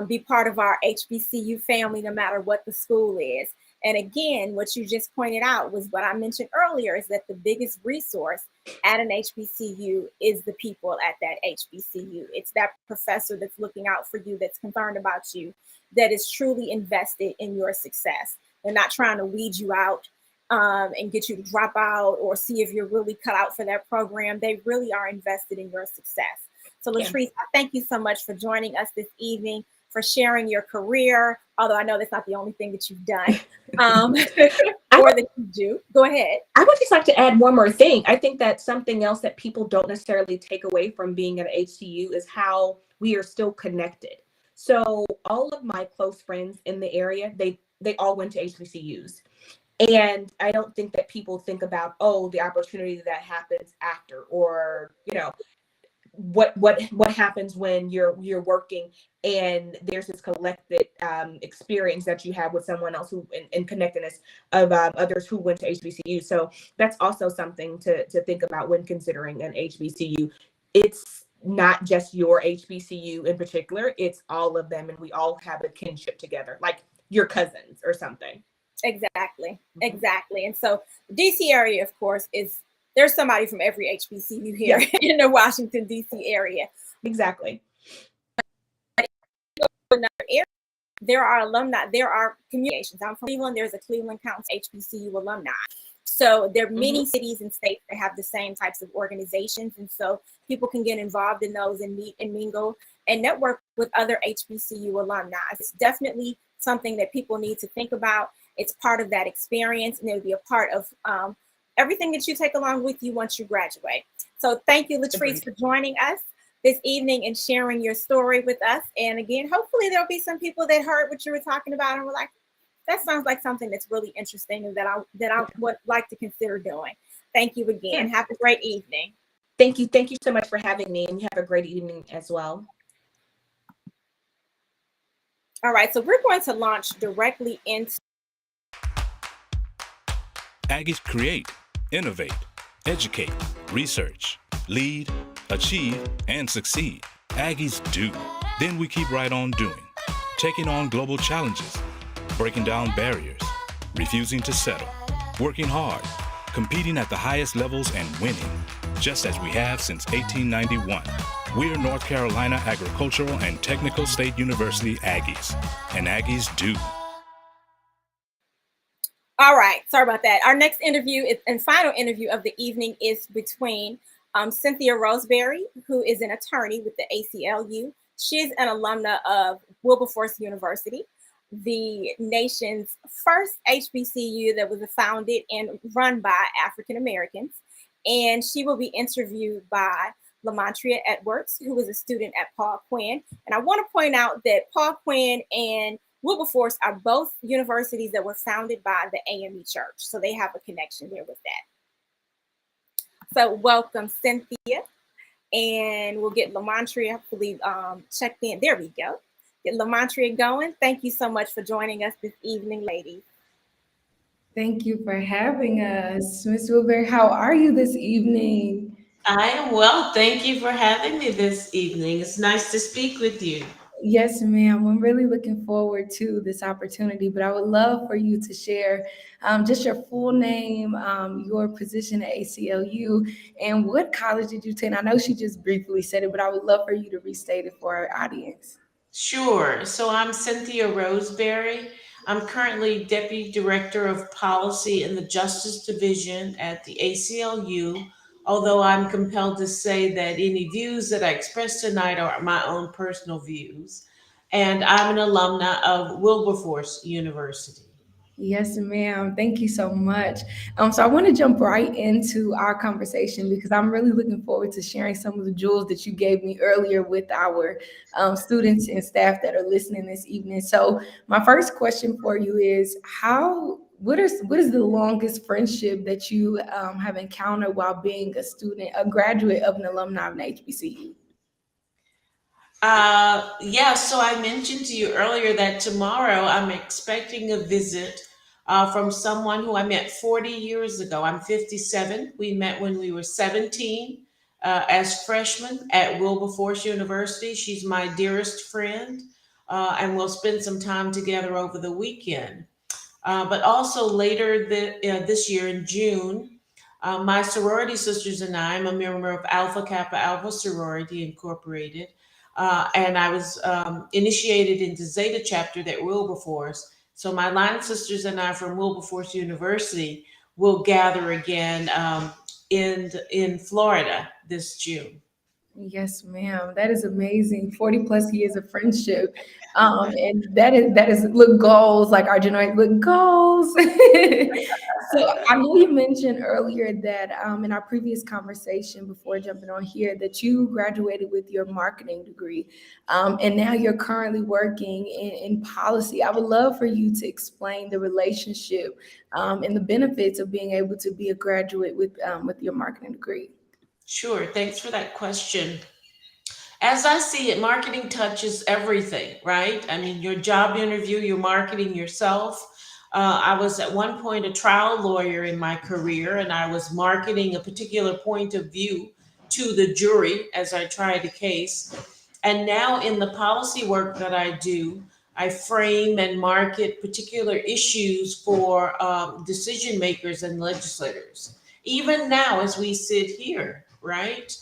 be part of our HBCU family, no matter what the school is. And again, what you just pointed out was what I mentioned earlier, is that the biggest resource at an HBCU is the people at that HBCU. It's that professor that's looking out for you, that's concerned about you, that is truly invested in your success. They're not trying to weed you out and get you to drop out or see if you're really cut out for that program. They really are invested in your success. So Latrice, I thank you so much for joining us this evening, for sharing your career, although I know that's not the only thing that you've done or that you do. Go ahead. I would just like to add one more thing. I think that something else that people don't necessarily take away from being at HCU is how we are still connected. So all of my close friends in the area, they all went to HBCUs. And I don't think that people think about, oh, the opportunity that happens after, or, you know, what happens when you're working and there's this collected experience that you have with someone else who in connectedness of others who went to HBCU. So that's also something to think about when considering an HBCU. It's not just your HBCU in particular, it's all of them, and we all have a kinship together, like your cousins or something. Exactly. And so the DC area, of course, there's somebody from every HBCU here in the Washington, D.C. area. Exactly. There are alumni, there are communications. I'm from Cleveland, there's a Cleveland Council HBCU alumni. So there are many cities and states that have the same types of organizations. And so people can get involved in those and meet and mingle and network with other HBCU alumni. It's definitely something that people need to think about. It's part of that experience, and it'll be a part of everything that you take along with you once you graduate. So thank you, Latrice, for joining us this evening and sharing your story with us. And again, hopefully there'll be some people that heard what you were talking about and were like, that sounds like something that's really interesting and that I would like to consider doing. Thank you again. Have a great evening. Thank you. Thank you so much for having me, and you have a great evening as well. All right, so we're going to launch directly into Aggies create, innovate, educate, research, lead, achieve, and succeed. Aggies do. Then we keep right on doing, taking on global challenges, breaking down barriers, refusing to settle, working hard, competing at the highest levels and winning, just as we have since 1891. We're North Carolina Agricultural and Technical State University Aggies, and Aggies do. All right, sorry about that. Our next interview and final interview of the evening is between Cynthia Roseberry, who is an attorney with the ACLU. She is an alumna of Wilberforce University, the nation's first HBCU that was founded and run by African Americans. And she will be interviewed by Lamontria Edwards, who was a student at Paul Quinn. And I want to point out that Paul Quinn and Wilberforce are both universities that were founded by the AME Church. So they have a connection there with that. So welcome, Cynthia. And we'll get Lamontria hopefully checked in. There we go. Get Lamontria going. Thank you so much for joining us this evening, ladies. Thank you for having us. Ms. Wilbur, how are you this evening? I am well. Thank you for having me this evening. It's nice to speak with you. Yes, ma'am. I'm really looking forward to this opportunity, but I would love for you to share just your full name, your position at ACLU, and what college did you attend? I know she just briefly said it, but I would love for you to restate it for our audience. Sure. So I'm Cynthia Roseberry. I'm currently Deputy Director of Policy in the Justice Division at the ACLU, although I'm compelled to say that any views that I express tonight are my own personal views. And I'm an alumna of Wilberforce University. Yes, ma'am. Thank you so much. So I want to jump right into our conversation because I'm really looking forward to sharing some of the jewels that you gave me earlier with our students and staff that are listening this evening. So my first question for you is, how what is the longest friendship that you have encountered while being a student, a graduate of an alumni of an HBCU? Yeah, so I mentioned to you earlier that tomorrow I'm expecting a visit from someone who I met 40 years ago. I'm 57. We met when we were 17 as freshmen at Wilberforce University. She's my dearest friend, and we'll spend some time together over the weekend. But also later this year in June, my sorority sisters and I'm a member of Alpha Kappa Alpha Sorority Incorporated, and I was initiated into Zeta chapter at Wilberforce. So my line sisters and I from Wilberforce University will gather again in Florida this June. Yes, ma'am. That is amazing. 40 plus years of friendship. And that is look goals, like our generation look goals. So I know you mentioned earlier that in our previous conversation before jumping on here that you graduated with your marketing degree. And now you're currently working in policy. I would love for you to explain the relationship and the benefits of being able to be a graduate with your marketing degree. Sure, thanks for that question. As I see it, marketing touches everything, right? I mean, your job interview, your marketing yourself. I was at one point a trial lawyer in my career, and I was marketing a particular point of view to the jury as I tried a case. And now in the policy work that I do, I frame and market particular issues for decision makers and legislators. Even now, as we sit here, right?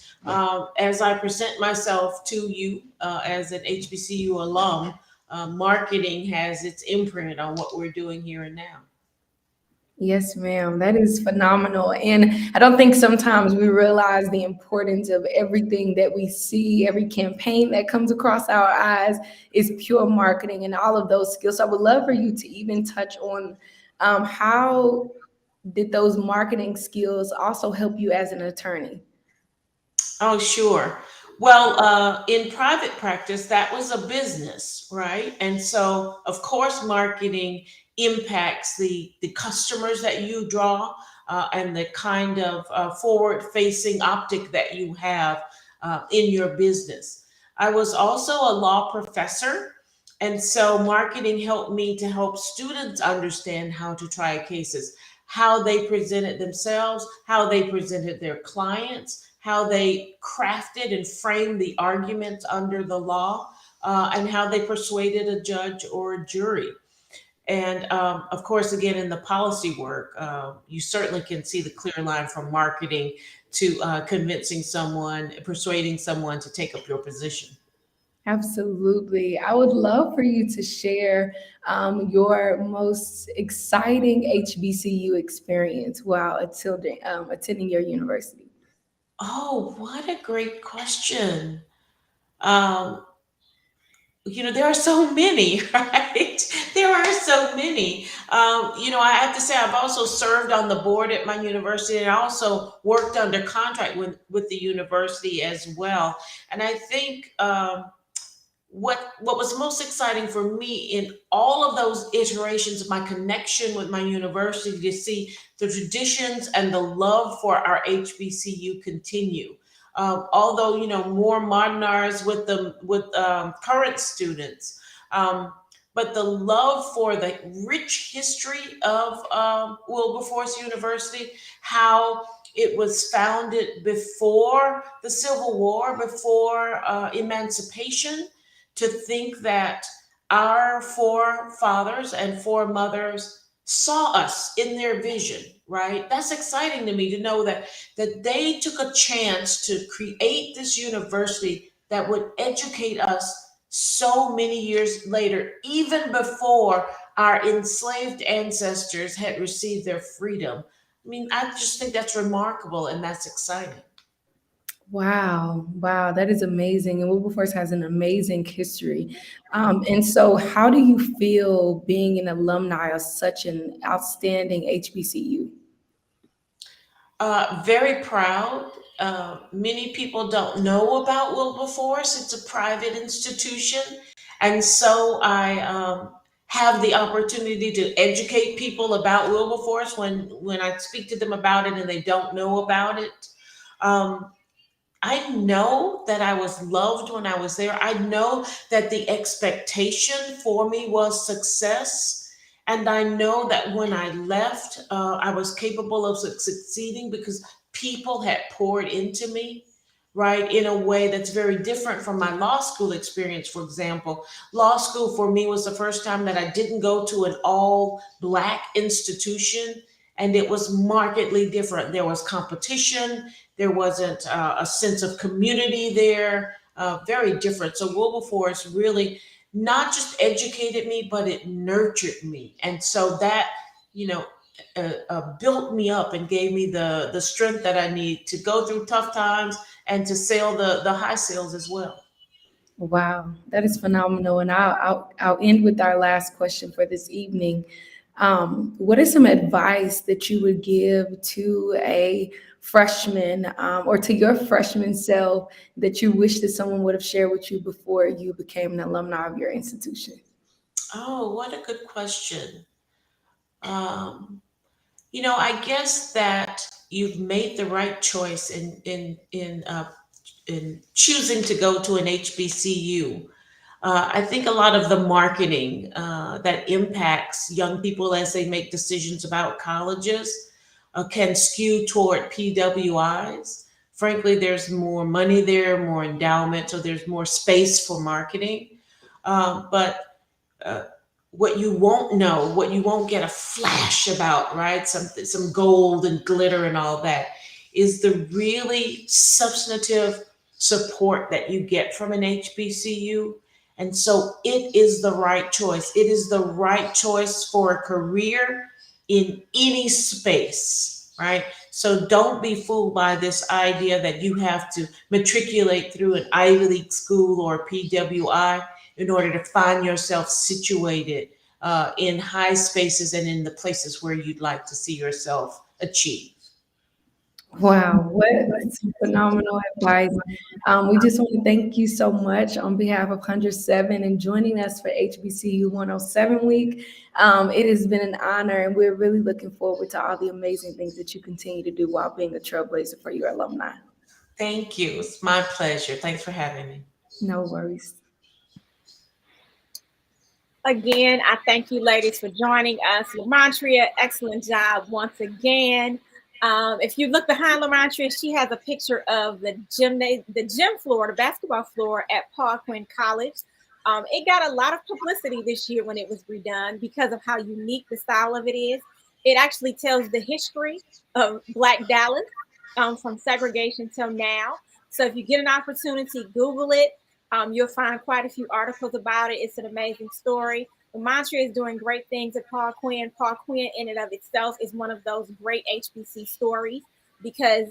As I present myself to you as an HBCU alum, marketing has its imprint on what we're doing here and now. Yes, ma'am. That is phenomenal. And I don't think sometimes we realize the importance of everything that we see, every campaign that comes across our eyes is pure marketing and all of those skills. So I would love for you to even touch on how did those marketing skills also help you as an attorney? Oh, sure. Well, in private practice, that was a business, right? And so, of course, marketing impacts the customers that you draw and the kind of forward-facing optic that you have in your business. I was also a law professor, and so marketing helped me to help students understand how to try cases, how they presented themselves, how they presented their clients, how they crafted and framed the arguments under the law, and how they persuaded a judge or a jury. And of course, again, in the policy work, you certainly can see the clear line from marketing to convincing someone, persuading someone to take up your position. Absolutely. I would love for you to share your most exciting HBCU experience while attending your university. Oh, what a great question. Um, there are so many, right? There are so many. I have to say, I've also served on the board at my university, and I also worked under contract with the university as well. And I think what was most exciting for me in all of those iterations of my connection with my university to see the traditions and the love for our HBCU continue. Although more modernized with current students, but the love for the rich history of Wilberforce University, how it was founded before the Civil War, before emancipation, to think that our forefathers and foremothers saw us in their vision, right? That's exciting to me to know that they took a chance to create this university that would educate us so many years later, even before our enslaved ancestors had received their freedom. I mean, I just think that's remarkable and that's exciting. Wow, wow, that is amazing. And Wilberforce has an amazing history. And so, how do you feel being an alumni of such an outstanding HBCU? Very proud. Many people don't know about Wilberforce. It's a private institution. And so I have the opportunity to educate people about Wilberforce when I speak to them about it and they don't know about it. Um, I know that I was loved when I was there. I know that the expectation for me was success. And I know that when I left, I was capable of succeeding because people had poured into me, right, in a way that's very different from my law school experience, for example. Law school for me was the first time that I didn't go to an all Black institution, and it was markedly different. There was competition, there wasn't a sense of community there, very different. So Wilberforce really not just educated me, but it nurtured me. And so that, you know, built me up and gave me the strength that I need to go through tough times and to sail the high sails as well. Wow, that is phenomenal. And I'll end with our last question for this evening. What is some advice that you would give to a freshman or to your freshman self that you wish that someone would have shared with you before you became an alumni of your institution? Oh, what a good question. Um, I guess that you've made the right choice in choosing to go to an HBCU. I think a lot of the marketing that impacts young people as they make decisions about colleges can skew toward PWIs. Frankly, there's more money there, more endowment, so there's more space for marketing. But uh, what you won't know, what you won't get a flash about, right? Some gold and glitter and all that, is the really substantive support that you get from an HBCU. And so it is the right choice. It is the right choice for a career in any space, right? So don't be fooled by this idea that you have to matriculate through an Ivy League school or PWI in order to find yourself situated in high spaces and in the places where you'd like to see yourself achieve. Wow, what some phenomenal advice. We just want to thank you so much on behalf of 107 and joining us for HBCU 107 week. It has been an honor, and we're really looking forward to all the amazing things that you continue to do while being a trailblazer for your alumni. Thank you. It's my pleasure. Thanks for having me. No worries. Again, I thank you, ladies, for joining us. Lamontria, excellent job once again. If you look behind Lamontria, she has a picture of the gym floor, the basketball floor at Paul Quinn College. It got a lot of publicity this year when it was redone because of how unique the style of it is. It actually tells the history of Black Dallas from segregation till now. So if you get an opportunity, Google it. You'll find quite a few articles about it. It's an amazing story. Lamontria is doing great things at Paul Quinn. Paul Quinn, in and of itself, is one of those great HBC stories because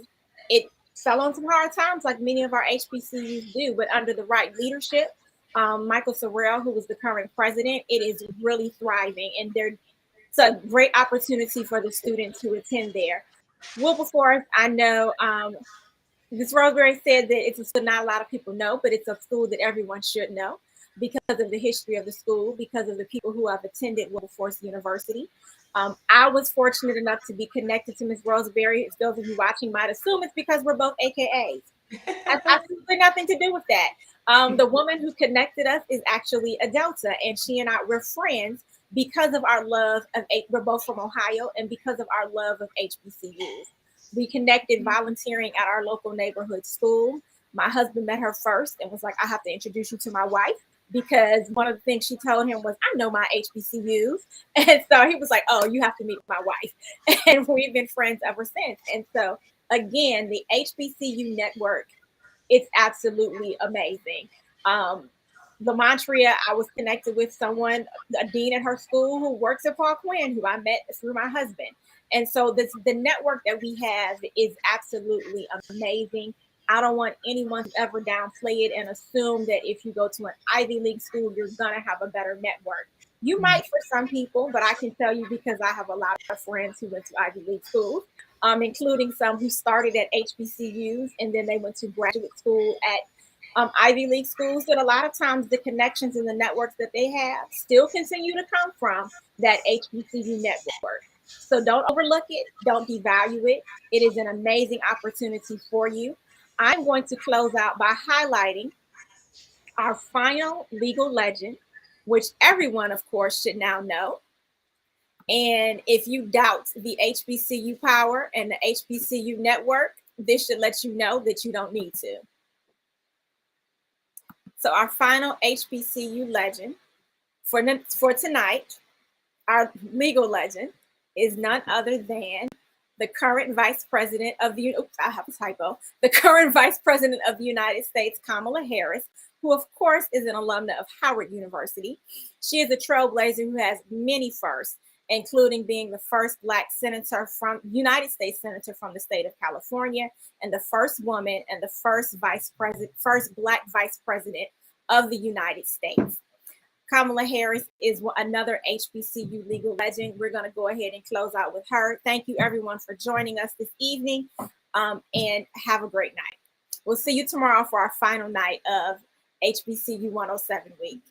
it fell on some hard times, like many of our HBCUs do. But under the right leadership, Michael Sorrell, who was the current president, it is really thriving, and it's a great opportunity for the students to attend there. Wilberforce, I know Ms. Roseberry said that it's a school not a lot of people know, but it's a school that everyone should know because of the history of the school, because of the people who have attended Wilberforce University. I was fortunate enough to be connected to Ms. Roseberry. As those of you watching might assume it's because we're both AKAs. Has absolutely nothing to do with that. The woman who connected us is actually a Delta, and she and I were friends because of our love of, we're both from Ohio, and because of our love of HBCUs. We connected volunteering at our local neighborhood school. My husband met her first and was like, I have to introduce you to my wife because one of the things she told him was, I know my HBCUs. And so he was like, oh, you have to meet my wife. And we've been friends ever since. And so, again, the HBCU network, it's absolutely amazing. Lamontria, I was connected with someone, a dean at her school who works at Paul Quinn, who I met through my husband. And so the network that we have is absolutely amazing. I don't want anyone to ever downplay it and assume that if you go to an Ivy League school, you're going to have a better network. You might for some people, but I can tell you because I have a lot of friends who went to Ivy League schools, including some who started at HBCUs and then they went to graduate school at Ivy League schools, that a lot of times the connections and the networks that they have still continue to come from that HBCU network. So don't overlook it. Don't devalue it. It is an amazing opportunity for you. I'm going to close out by highlighting our final legal legend, which everyone, of course, should now know. And if you doubt the HBCU power and the HBCU network, this should let you know that you don't need to. So our final HBCU legend for tonight, our legal legend, is none other than the current vice president of the, oops, I have a typo, the current vice president of the United States, Kamala Harris, who of course is an alumna of Howard University. She is a trailblazer who has many firsts, including being the first Black senator from United States senator from the state of California, and the first woman and the first Black vice president of the United States. Kamala Harris is another HBCU legal legend. We're going to go ahead and close out with her. Thank you, everyone, for joining us this evening, and have a great night. We'll see you tomorrow for our final night of HBCU 107 week.